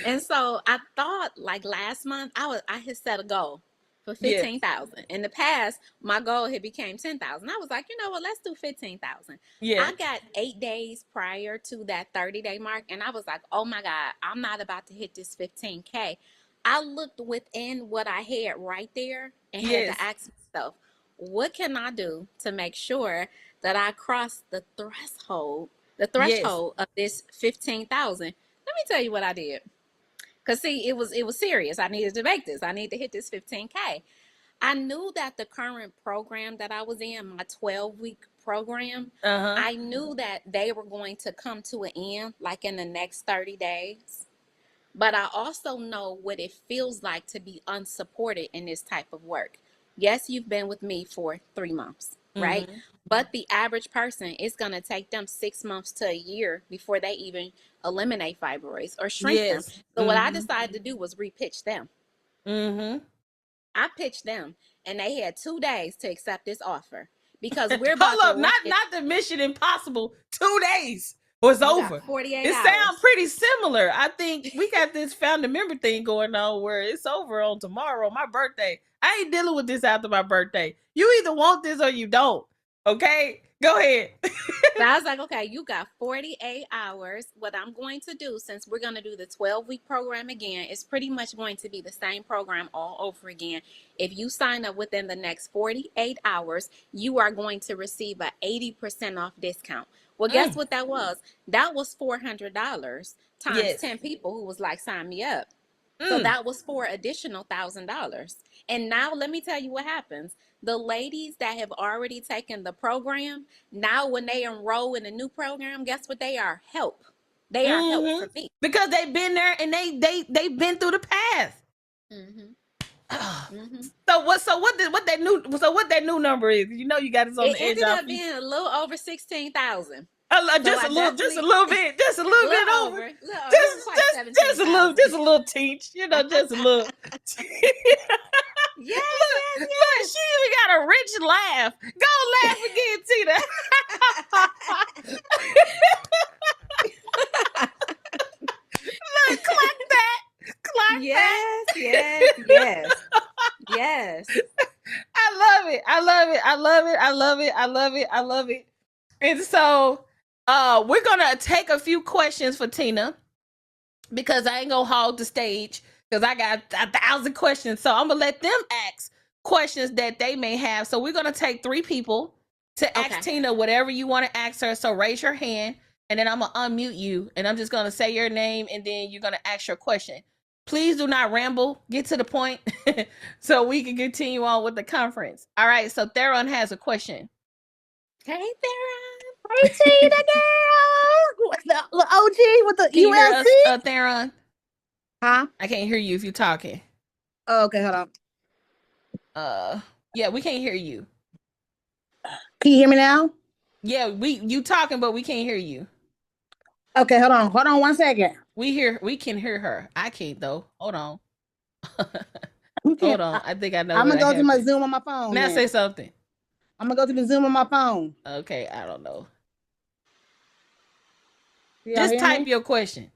And so I thought, like, last month I had set a goal for 15,000. Yeah. In the past, my goal had became 10,000. I was like, you know what, let's do 15,000. Yeah. I got 8 days prior to that 30-day mark, and I was like, oh my God, I'm not about to hit this 15K. I looked within what I had right there and had to ask myself, what can I do to make sure that I cross the threshold of this 15,000? Let me tell you what I did. Because, see, it was serious. I needed to make this. I need to hit this 15K. I knew that the current program that I was in, my 12-week program, I knew that they were going to come to an end like in the next 30 days. But I also know what it feels like to be unsupported in this type of work. Yes, you've been with me for 3 months, right? But the average person, it's going to take them 6 months to a year before they even eliminate fibroids or shrink them. So what I decided to do was repitch them. I pitched them, and they had 2 days to accept this offer, because we're about hold up, not the Mission Impossible. 2 days was over. 48 hours. Sounds pretty similar. I think we got this found a member thing going on where it's over on tomorrow, my birthday. I ain't dealing with this after my birthday. You either want this or you don't. Okay, go ahead. So I was like, okay, you got 48 hours. What I'm going to do, since we're going to do the 12-week program again, it's pretty much going to be the same program all over again. If you sign up within the next 48 hours, you are going to receive an 80% off discount. Well, guess what that was? That was $400 times 10 people who was like, sign me up. So that was for additional $1,000. And now let me tell you what happens. The ladies that have already taken the program, now when they enroll in a new program, guess what they are? Help. They are help for me. Because they've been there and they've been through the path. So what that new number is? You know, you got this on the edge. It ended up being a little over 16,000. Just a little, just a little bit, just a little bit over. Just a little teach, you know, just a little. Yes, Look, she even got a rich laugh. Go laugh again, Tina. Look, clock that. Clock yes, that. yes, yes, yes. I love it. I love it. I love it. I love it. I love it. I love it. And so we're gonna take a few questions for Tina because I ain't gonna hog the stage because I got 1,000 questions. So I'm gonna let them ask questions that they may have. So we're gonna take 3 people to ask Tina whatever you want to ask her. So raise your hand and then I'm gonna unmute you and I'm just gonna say your name and then you're gonna ask your question. Please do not ramble. Get to the point so we can continue on with the conference. All right. So Theron has a question. Hey, Theron. Hey, Tina girl. What's the OG with the Can you hear ULC? us, Theron? Huh? I can't hear you if you're talking. Oh, okay, hold on. Yeah, we can't hear you. Can you hear me now? Yeah, you talking, but we can't hear you. Okay, hold on 1 second. We can hear her. I can't though. Hold on. Hold on. I think I know. I'm gonna go to my Zoom on my phone. Now say something. I'm gonna go to the Zoom on my phone. Okay, I don't know. Just type your question.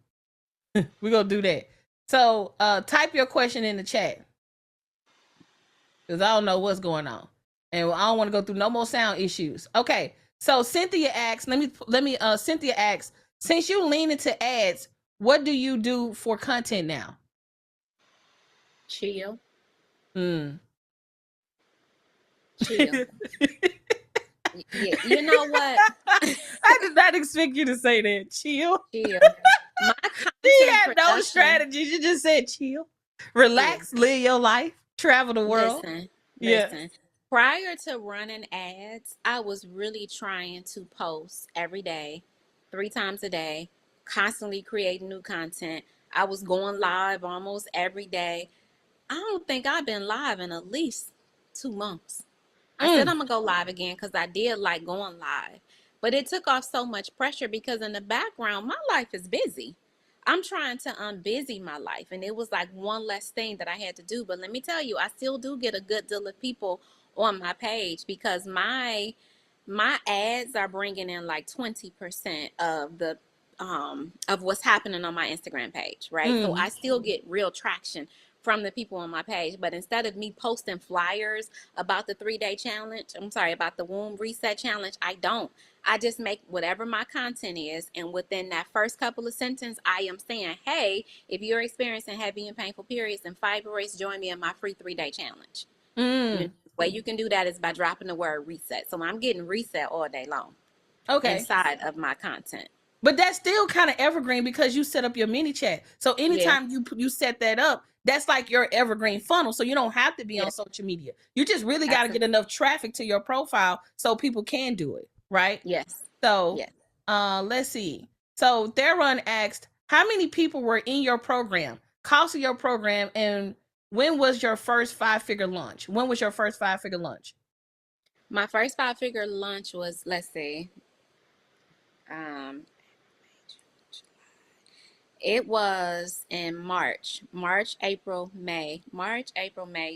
We're gonna do that. So type your question in the chat. Because I don't know what's going on. And I don't want to go through no more sound issues. Okay. So Cynthia asks, Cynthia asks, since you lean into ads, what do you do for content now? Chill. Chill. Yeah, you know what? I did not expect you to say that. Chill. Chill. She had no strategy. She just said chill. Relax, live your life, travel the world. Listen. Prior to running ads, I was really trying to post every day, 3 times a day, constantly creating new content. I was going live almost every day. I don't think I've been live in at least 2 months. I said I'm going to go live again because I did like going live. But it took off so much pressure because in the background, my life is busy. I'm trying to unbusy my life. And it was like one less thing that I had to do. But let me tell you, I still do get a good deal of people on my page because my ads are bringing in like 20% of the of what's happening on my Instagram page, right? So I still get real traction from the people on my page. But instead of me posting flyers about the 3-day challenge, about the womb reset challenge, I just make whatever my content is, and within that first couple of sentences, I am saying, hey, if you're experiencing heavy and painful periods and fibroids, join me in my free 3-day challenge. The way you can do that is by dropping the word reset. So I'm getting reset all day long inside of my content. But that's still kind of evergreen because you set up your mini chat. So anytime you set that up, that's like your evergreen funnel. So you don't have to be on social media. You just really got to get enough traffic to your profile so people can do it, right? Yes. So let's see. So Theron asked, how many people were in your program, cost of your program, and when was your first 5-figure launch? When was your first 5-figure launch? My first 5-figure launch was, let's see, it was in March, April, May,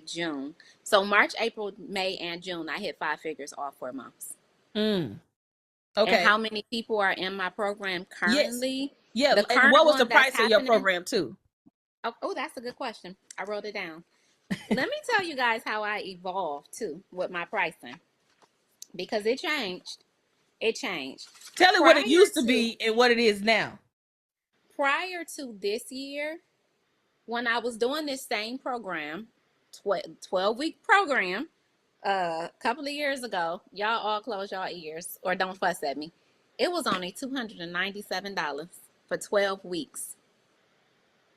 June. So March, April, May, and June, I hit 5 figures all 4 months. Okay. And how many people are in my program currently? Yes. Yeah. And what was the price of your program too? Oh, that's a good question. I wrote it down. Let me tell you guys how I evolved too with my pricing, because it changed. Tell it what it used to be and what it is now. Prior to this year, when I was doing this same program, 12-week program, a couple of years ago, y'all all close your ears or don't fuss at me. It was only $297 for 12 weeks.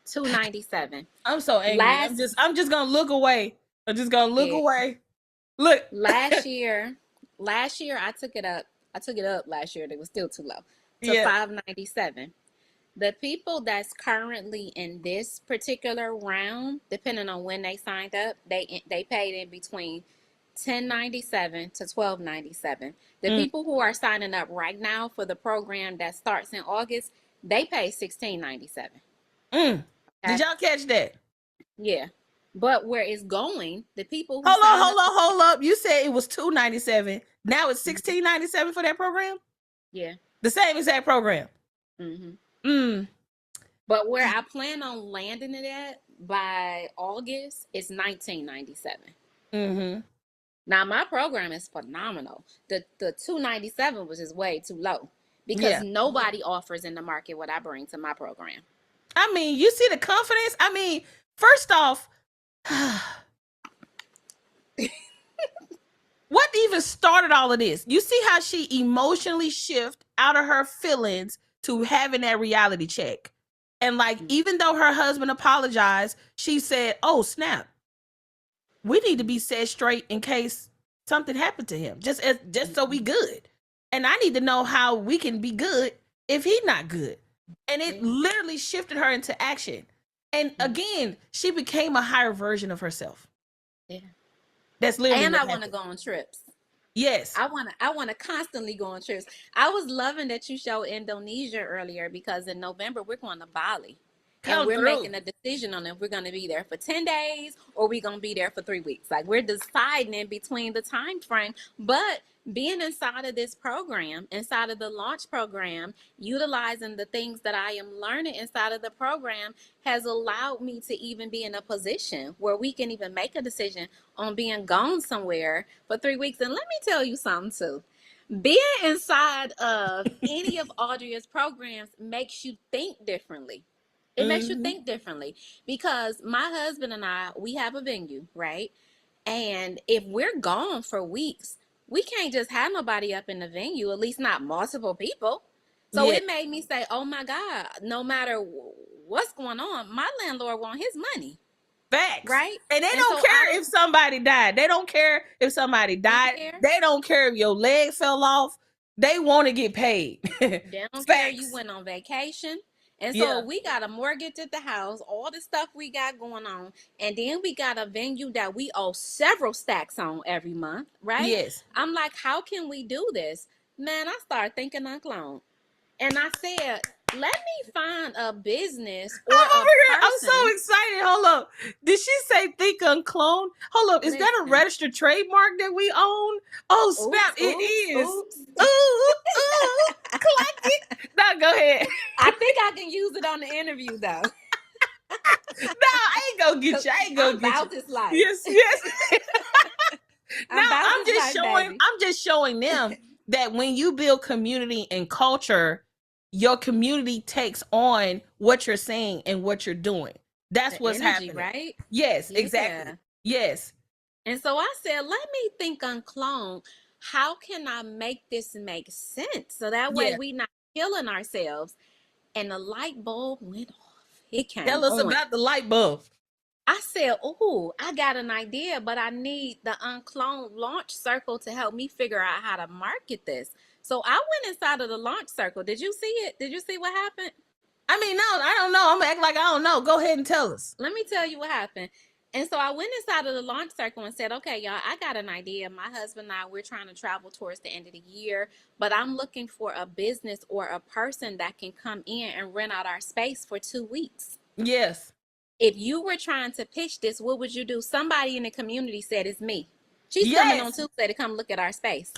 $297. I'm so angry. I'm just gonna look away. I'm just gonna look away. Look. last year I took it up last year. It was still too low to $597. The people that's currently in this particular round, depending on when they signed up, they paid in between $10.97 to $12.97. The Mm. people who are signing up right now for the program that starts in August, they pay $16.97. Mm. Did Okay? y'all catch that? Yeah. But where it's going, the people who Hold on, signed up, hold up. You said it was $2.97. Now it's $16.97 for that program? yeah. The same exact program. hmm Mm. But where I plan on landing it at by August is $19.97. Mm-hmm. Now my program is phenomenal. The $2.97 was just way too low because Yeah. nobody offers in the market what I bring to my program. I mean, you see the confidence? I mean, first off, what even started all of this? You see how she emotionally shift out of her feelings to having that reality check. And like, even though her husband apologized, she said, oh, snap. We need to be set straight in case something happened to him. Just so we good. And I need to know how we can be good if he's not good. And it literally shifted her into action. And again, she became a higher version of herself. Yeah. That's literally And what I want to happened. go on trips. Yes. I want to constantly go on trips. I was loving that you showed Indonesia earlier because in November we're going to Bali. And Come we're through. making a decision on if we're going to be there for 10 days or we're going to be there for 3 weeks. Like we're deciding in between the time frame, but being inside of this program, inside of the launch program, utilizing the things that I am learning inside of the program has allowed me to even be in a position where we can even make a decision on being gone somewhere for 3 weeks. And let me tell you something too. Being inside of any of Audria's programs makes you think differently. It makes you think differently because my husband and I, we have a venue, right? And if we're gone for weeks, we can't just have nobody up in the venue, at least not multiple people. So Yeah. it made me say, oh my God, no matter what's going on, my landlord wants his money, Facts. right? And they And don't so care if somebody died. They don't care if somebody died. care. They don't care if your leg fell off. They want to get paid. They don't care you Facts. went on vacation. And so Yeah. we got a mortgage at the house, all the stuff we got going on, and then we got a venue that we owe several stacks on every month, right? Yes. I'm like, how can we do this? Man, I started thinking UnCloned. And I said, let me find a business or I'm a over here. I'm so person. excited. Hold up. Did she say think uncloned? Hold up. Is that a Listen. registered trademark that we own? Oh, snap. Oops, It oops, is. oops. Ooh, ooh, clack it. Now go ahead. I think I can use it on the interview though. No, I ain't gonna get you. I ain't gonna I'm get you. about this life. Yes, yes. Now I'm about this life, baby. I'm just showing them that when you build community and culture, your community takes on what you're saying and what you're doing. That's The what's energy, happening. right? Yes, exactly. Yeah. Yes. And so I said, let me think UnCloned. How can I make this make sense? So that way Yeah. we not killing ourselves. And the light bulb went off. It came Tell us on. about the light bulb. I said, oh, I got an idea, but I need the UnCloned launch circle to help me figure out how to market this. So I went inside of the launch circle. Did you see it? Did you see what happened? I mean, no, I don't know. I'm gonna act like I don't know. Go ahead and tell us. Let me tell you what happened. And so I went inside of the launch circle and said, okay, y'all, I got an idea. My husband and I, we're trying to travel towards the end of the year, but I'm looking for a business or a person that can come in and rent out our space for 2 weeks. Yes. If you were trying to pitch this, what would you do? Somebody in the community said, it's me. She's coming on Yes. Tuesday to come look at our space.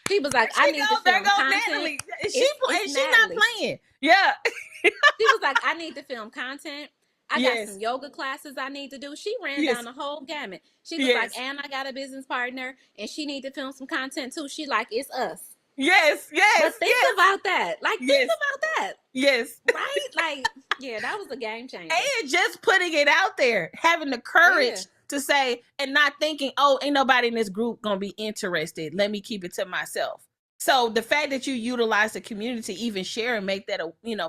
She was like, There I she need to goes. There film goes content. Natalie. It's She's not Natalie. playing. Yeah. She was like, I need to film content. I got Yes. some yoga classes I need to do. She ran Yes. down the whole gamut. She was Yes. like, and I got a business partner and she need to film some content too. She like, it's us. Yes. Yes. But think yes. about that. Like, Yes. think about that. Yes. Right? Like, yeah, that was a game changer. And just putting it out there, having the courage to say, and not thinking, oh, ain't nobody in this group gonna be interested. Let me keep it to myself. So the fact that you utilize the community to even share and make that,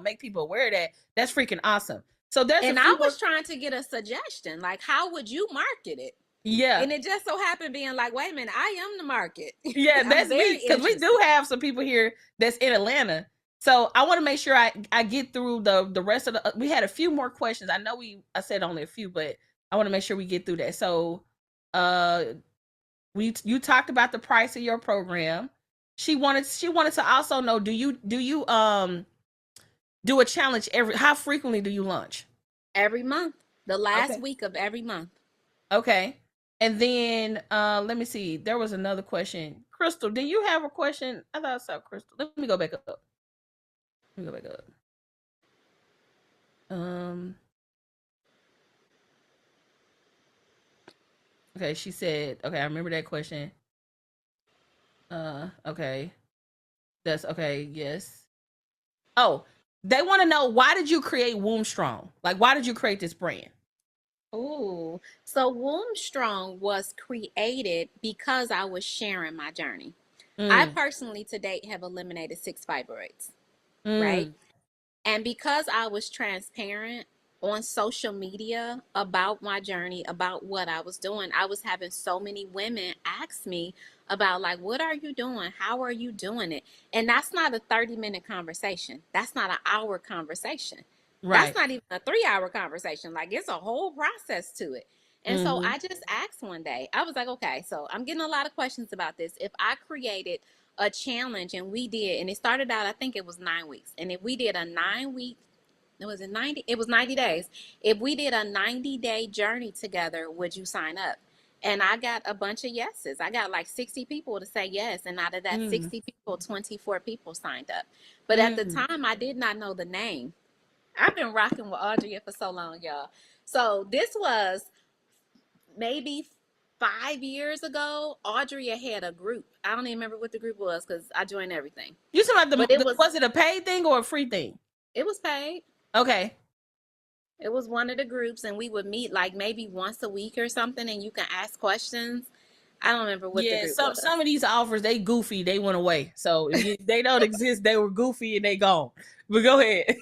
make people aware of that, that's freaking awesome. So there's And I was trying to get a suggestion, like, how would you market it? Yeah. And it just so happened being like, wait a minute, I am the market. Yeah, that's me. Because we do have some people here that's in Atlanta. So I want to make sure I get through the rest of the. We had a few more questions. I know I said only a few, but I want to make sure we get through that. So, You talked about the price of your program. She wanted to also know, do you do a challenge how frequently do you launch? Every month. The last Okay. week of every month. Okay. And then let me see. There was another question. Crystal, do you have a question? I thought I saw Crystal. Let me go back up. Let me go back up. Okay, she said, okay, I remember that question. Okay. That's okay, yes. Oh, they want to know, why did you create Wombstrong? Like, why did you create this brand? Ooh. So Wombstrong was created because I was sharing my journey. I Mm, personally to date have eliminated 6 fibroids, right? mm, And because I was transparent on social media about my journey, about what I was doing, I was having so many women ask me about, like, what are you doing? How are you doing it? And that's not a 30-minute conversation. That's not an hour conversation. That's right. not even a 3-hour conversation. Like, it's a whole process to it. And so Mm-hmm. I just asked one day, I was like, okay, so I'm getting a lot of questions about this. If I created a challenge and we did, and it started out, I think it was 9 weeks, and if we did a 9 week, it was 90 days, if we did a 90-day journey together, would you sign up? And I got a bunch of yeses. I got like 60 people to say yes, and out of that Mm, 60 people, 24 people signed up. But at the mm. time I did not know the name. I've been rocking with Audria for so long, y'all. So this was maybe 5 years ago. Audria had a group. I don't even remember what the group was because I joined everything. You talking about But it was it a paid thing or a free thing? was paid. Okay. It was one of the groups, and we would meet like maybe once a week or something, and you can ask questions. I don't remember what the Yeah, group some was. of these offers, they goofy, they went away. So if they don't exist, they were goofy and they gone. But go ahead.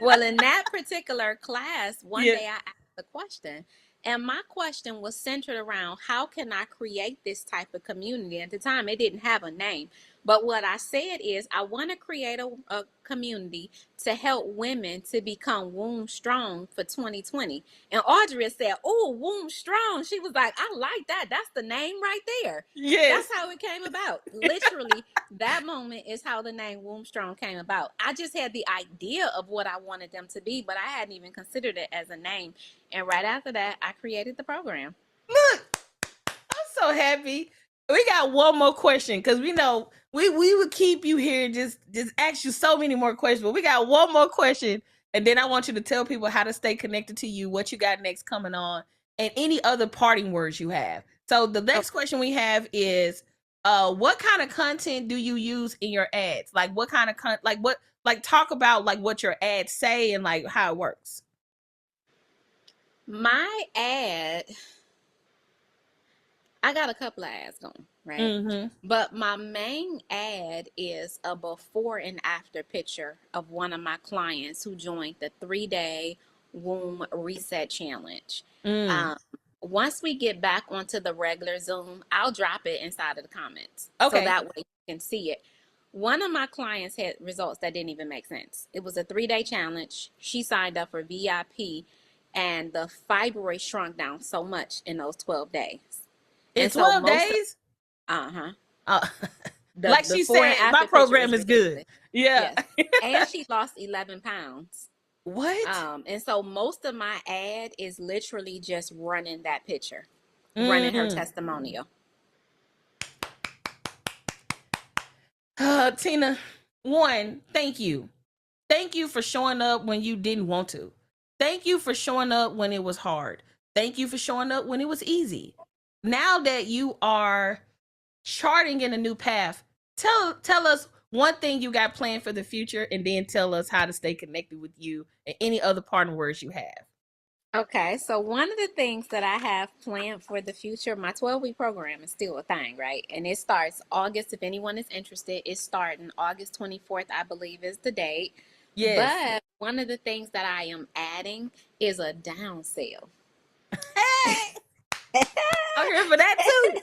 Well, in that particular class, one Yeah. day I asked a question, and my question was centered around how can I create this type of community? At the time, it didn't have a name. But what I said is, I want to create a community to help women to become womb strong for 2020. And Audrey said, "Oh, womb strong." She was like, "I like that. That's the name right there." Yes. That's how it came about. Literally, that moment is how the name Wombstrong came about. I just had the idea of what I wanted them to be, but I hadn't even considered it as a name. And right after that, I created the program. Look, I'm so happy. We got one more question because we know we would keep you here, just ask you so many more questions. But we got one more question, and then I want you to tell people how to stay connected to you, what you got next coming on, and any other parting words you have. So the next question we have is, what kind of content do you use in your ads? Like what kind of talk about like what your ads say and like how it works. My ad, I got a couple of ads going, right? Mm-hmm. But my main ad is a before and after picture of one of my clients who joined the 3-day womb reset challenge. Mm. Um, Once we get back onto the regular Zoom, I'll drop it inside of the comments so Okay. that way you can see it. One of my clients had results that didn't even make sense. It was a 3-day challenge. She signed up for VIP, and the fibroid shrunk down so much in those 12 days. In And so 12 most of, days? uh-huh. Uh, The like she before and said, my after picture program is is good. ridiculous. Yeah. Yes. And she lost 11 pounds. What? And so most of my ad is literally just running that picture, running her Mm. testimonial. Tina, one, thank you. Thank you for showing up when you didn't want to. Thank you for showing up when it was hard. Thank you for showing up when it was easy. Now that you are charting in a new path, tell us one thing you got planned for the future, and then tell us how to stay connected with you and any other partner words you have. Okay, so one of the things that I have planned for the future, my 12-week program is still a thing, right? And it starts August. If anyone is interested, it's starting August 24th, I believe is the date. Yes. But one of the things that I am adding is a down sale. Hey, I'm here for that too.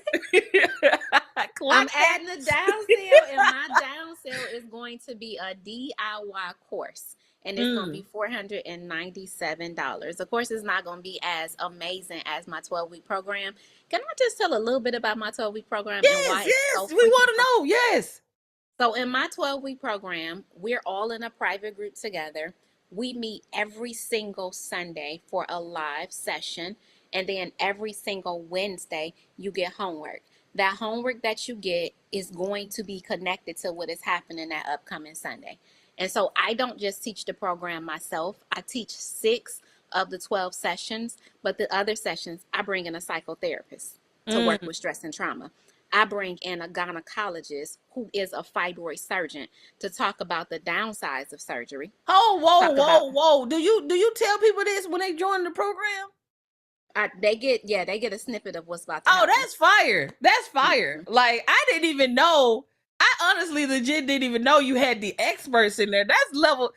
I'm Clock that. adding a down sale, and my down sale is going to be a DIY course. and it's going to be $497. Of course, it's not going to be as amazing as my 12-week program. Can I just tell a little bit about my 12-week program and Yes, why it's yes, so we freaking want to know. Yes. so in my 12-week program, we're all in a private group together. We meet every single Sunday for a live session. And then every single Wednesday, you get homework. That homework that you get is going to be connected to what is happening that upcoming Sunday. And so I don't just teach the program myself. I teach 6 of the 12 sessions, but the other sessions, I bring in a psychotherapist to work with stress and trauma. I bring in a gynecologist who is a fibroid surgeon to talk about the downsides of surgery. Oh, whoa, Talk about whoa. Do you tell people this when they join the program? they get a snippet of what's about to Oh, happen. that's fire. That's fire. Like, I didn't even know. I honestly legit didn't even know you had the experts in there. That's level.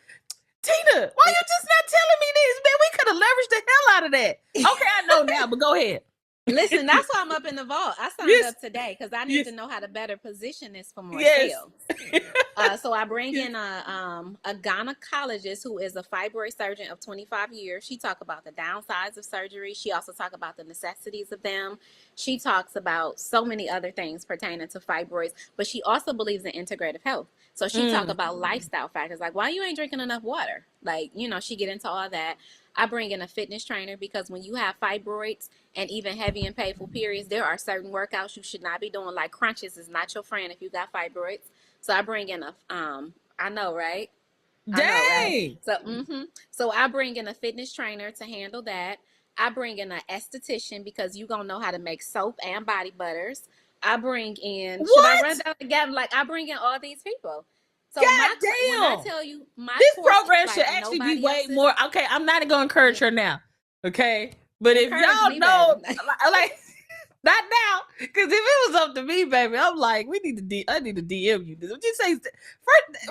Tina, why you just not telling me this, man? We could have leveraged the hell out of that. Okay, I know now, but go ahead. Listen, that's why I'm up in the vault. I signed up today because I need to know how to better position this for more sales. So I bring in a gynecologist who is a fibroid surgeon of 25 years. She talks about the downsides of surgery. She also talks about the necessities of them. She talks about so many other things pertaining to fibroids, but she also believes in integrative health. So she talk about lifestyle factors, like why you ain't drinking enough water. Like, she get into all that. I bring in a fitness trainer because when you have fibroids and even heavy and painful periods, there are certain workouts you should not be doing. Like crunches is not your friend if you got fibroids. So I bring in I know, right? Dang. I know, right? So I bring in a fitness trainer to handle that. I bring in an esthetician because you gonna know how to make soap and body butters. I bring in, should I run down again? Like I bring in all these people. So God when I damn. tell you This course program is should like actually be nobody way else's. more. Okay, I'm not gonna encourage her now. Okay, but if Encourage y'all me, know, baby. like, not now, because if it was up to me, baby, I'm like, I need to DM you. What you say?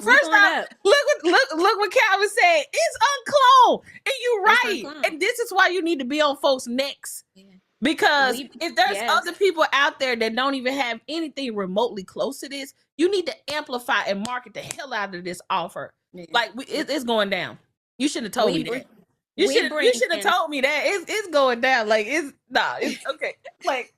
First off, look what Calvin said. It's uncloned, and you right, and this is why you need to be on folks' necks. Yeah. Because if there's other people out there that don't even have anything remotely close to this, you need to amplify and market the hell out of this offer. Yeah. Like it's going down. You should have told me that. You should have told me that. It's going down. Like it's okay. Like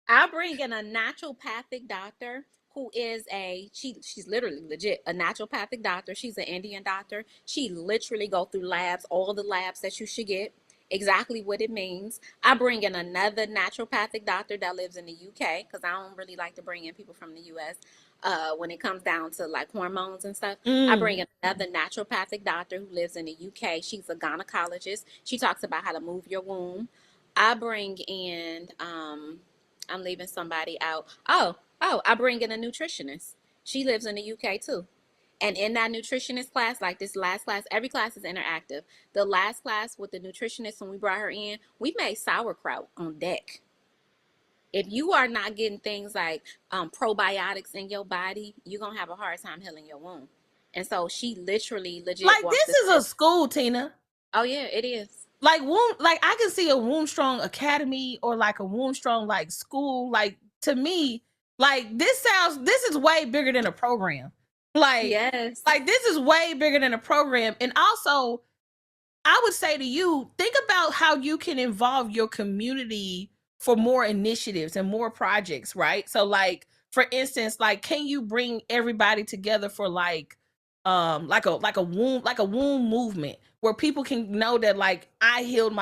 I bring in a naturopathic doctor who is she's literally legit a naturopathic doctor. She's an Indian doctor. She literally go through labs, all the labs that you should get, exactly what it means. I bring in another naturopathic doctor that lives in the UK because I don't really like to bring in people from the US when it comes down to like hormones and stuff. I bring in another naturopathic doctor who lives in the UK. She's a gynecologist. She talks about how to move your womb. I bring in I'm leaving somebody out. I bring in a nutritionist. She lives in the UK too. And in that nutritionist class, like this last class, every class is interactive. The last class with the nutritionist, when we brought her in, we made sauerkraut on deck. If you are not getting things like probiotics in your body, you're going to have a hard time healing your womb. And so she legit like this is a school, Tina. Oh yeah, it is. Like I can see a Wombstrong Academy or like a Wombstrong like school. Like to me, like this is way bigger than a program. Like yes, like this is way bigger than a program. And also, I would say to you, think about how you can involve your community for more initiatives and more projects, right? So like for instance, like can you bring everybody together for like a womb movement where people can know that like I'm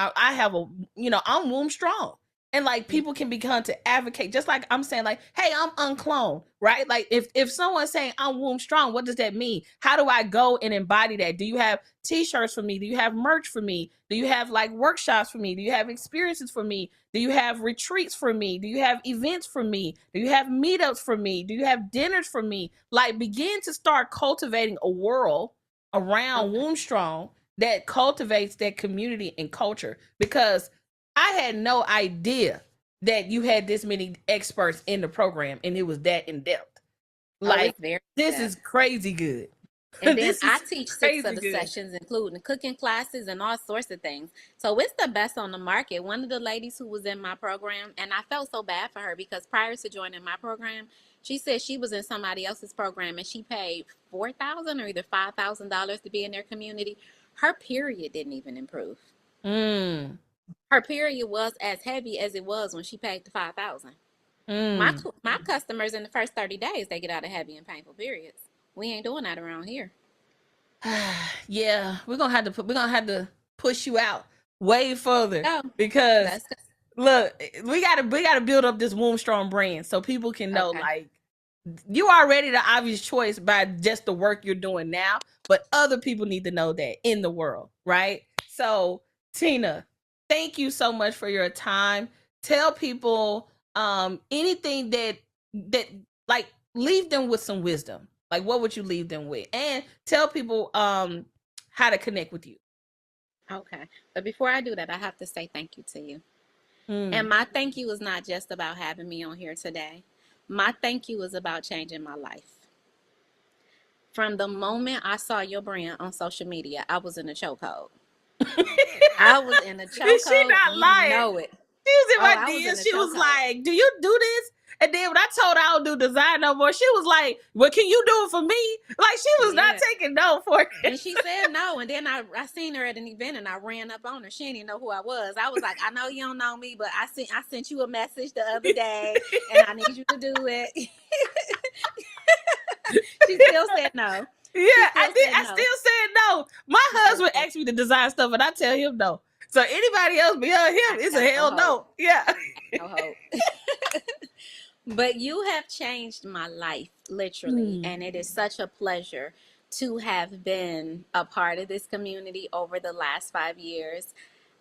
womb strong, and like people can begin to advocate, just like I'm saying like, hey, I'm uncloned, right? Like if someone's saying I'm womb strong, what does that mean? How do I go and embody that? Do you have t-shirts for me? Do you have merch for me? Do you have like workshops for me? Do you have experiences for me? Do you have retreats for me? Do you have events for me? Do you have meetups for me? Do you have dinners for me? Like begin to start cultivating a world around Wombstrong that cultivates that community and culture, because I had no idea that you had this many experts in the program and it was that in depth. Like this is crazy good. And then I teach 6 of the sessions, including cooking classes and all sorts of things. So it's the best on the market. One of the ladies who was in my program, and I felt so bad for her because prior to joining my program, She said she was in somebody else's program and she paid $4,000 or either $5,000 to be in their community. Her period didn't even improve. Mm. Her period was as heavy as it was when she paid the $5,000. My customers in the first 30 days, they get out of heavy and painful periods. We ain't doing that around here. Yeah, we're gonna have to push you out way further Oh, because look, we gotta build up this Wombstrong brand so people can know like you are already the obvious choice by just the work you're doing now, but other people need to know that in the world, right? So Tina, thank you so much for your time. Tell people anything that like leave them with some wisdom. Like what would you leave them with? And tell people how to connect with you. Okay. But before I do that, I have to say thank you to you. And my thank you is not just about having me on here today. My thank you is about changing my life. From the moment I saw your brand on social media, I was in a chokehold. I was in a chokehold. She not lying. Know it. She was in my DMs. She was like, "Do you do this?" And then when I told her I don't do design no more, she was like, "Well, can you do it for me?" Like she was not taking no for it. And she said no. And then I seen her at an event and I ran up on her. She didn't even know who I was. I was like, "I know you don't know me, but I sent you a message the other day, and I need you to do it." She still said no. Yeah, I did. I still said no. My husband asked me to design stuff, and I tell him no. So anybody else beyond him, it's a hell no. Yeah. No hope. But you have changed my life, literally. And it is such a pleasure to have been a part of this community over the last 5 years.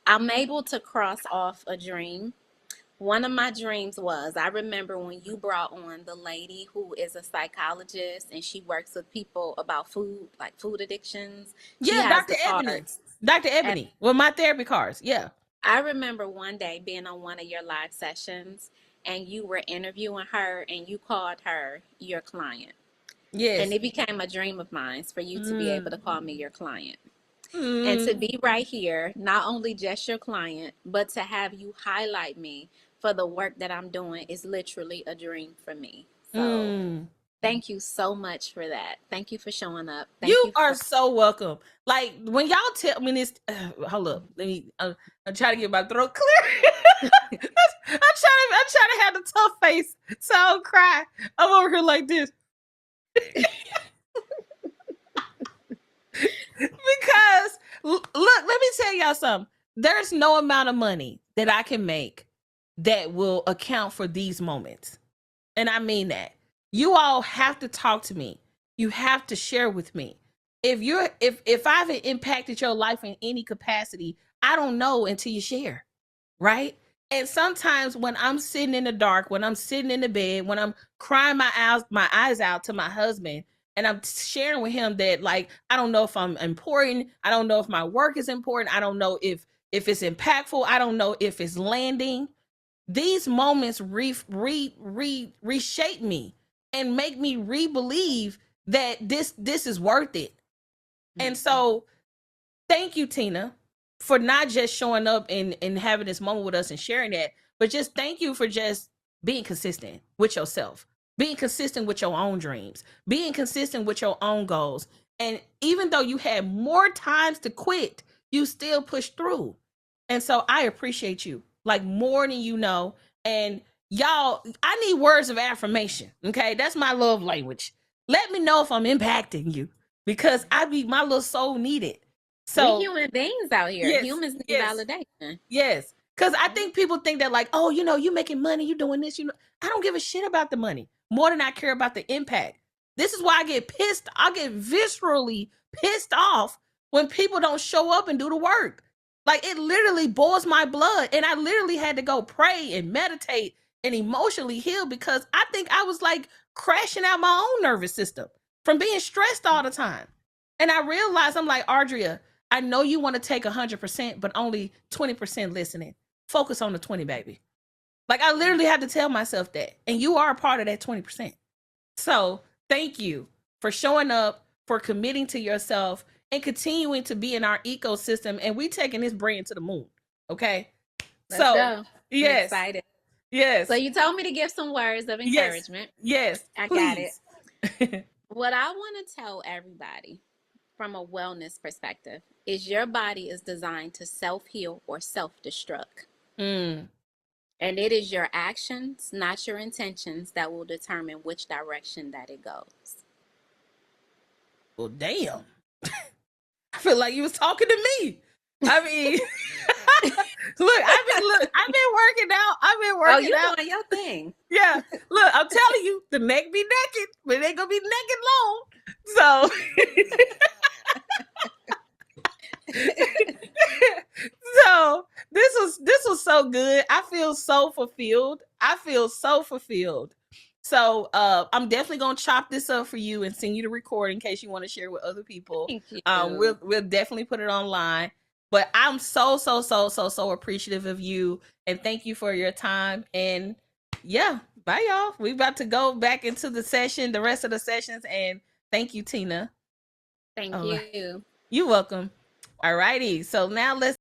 I'm able to cross off a dream. One of my dreams was, I remember when you brought on the lady who is a psychologist and she works with people about food, like food addictions. Yeah, Dr. Ebony. Dr. Ebony. Well, my therapy cards. Yeah. I remember one day being on one of your live sessions and you were interviewing her and you called her your client. Yes. And it became a dream of mine for you to be able to call me your client. And to be right here, not only just your client, but to have you highlight me for the work that I'm doing is literally a dream for me. So thank you so much for that. Thank you for showing up. You are so welcome. Like when y'all tell me this, hold up, let me. I'm trying to get my throat clear. I'm trying to have the tough face, so I don't cry. I'm over here like this. Because look, let me tell y'all something. There's no amount of money that I can make that will account for these moments. And I mean that. You all have to talk to me. You have to share with me. If I've impacted your life in any capacity, I don't know until you share. Right? And sometimes when I'm sitting in the dark, when I'm sitting in the bed, when I'm crying my eyes out to my husband, and I'm sharing with him that like I don't know if I'm important, I don't know if my work is important, I don't know if it's impactful, I don't know if it's landing. These moments reshape me and make me re-believe that this is worth it. And so thank you, Tina, for not just showing up and having this moment with us and sharing that, but just thank you for just being consistent with yourself, being consistent with your own dreams, being consistent with your own goals. And even though you had more times to quit, you still pushed through. And so I appreciate you like more than you know. And y'all, I need words of affirmation. Okay. That's my love language. Let me know if I'm impacting you because my little soul need it. So we're human beings out here. Yes, humans need validation. Yes. Because I think people think that like, oh, you making money, you doing this, I don't give a shit about the money more than I care about the impact. This is why I get viscerally pissed off when people don't show up and do the work. Like it literally boils my blood. And I literally had to go pray and meditate and emotionally heal because I think I was like crashing out my own nervous system from being stressed all the time. And I realized I'm like, Audria, I know you want to take 100%, but only 20% listening. Focus on the 20, baby. Like I literally had to tell myself that. And you are a part of that 20%. So thank you for showing up, for committing to yourself and continuing to be in our ecosystem. And we taking this brand to the moon. Okay. Let's go. Yes. I'm excited. Yes. So you told me to give some words of encouragement. Yes. I got Please. it. What I want to tell everybody from a wellness perspective is your body is designed to self-heal or self-destruct. And it is your actions, not your intentions, that will determine which direction that it goes. Well, damn. I feel like you was talking to me. I mean, look, I've been working out. I've been working you out. doing your thing. Yeah. Look, I'm telling you, the neck be naked, but it ain't gonna be naked long. So so this was so good. I feel so fulfilled. So I'm definitely gonna chop this up for you and send you the recording in case you want to share with other people. Thank you. We'll definitely put it online. But I'm so appreciative of you, and thank you for your time. And yeah, bye y'all. We about to go back into the session, the rest of the sessions, and thank you, Tina. Thank you. You're welcome. All righty. So now let's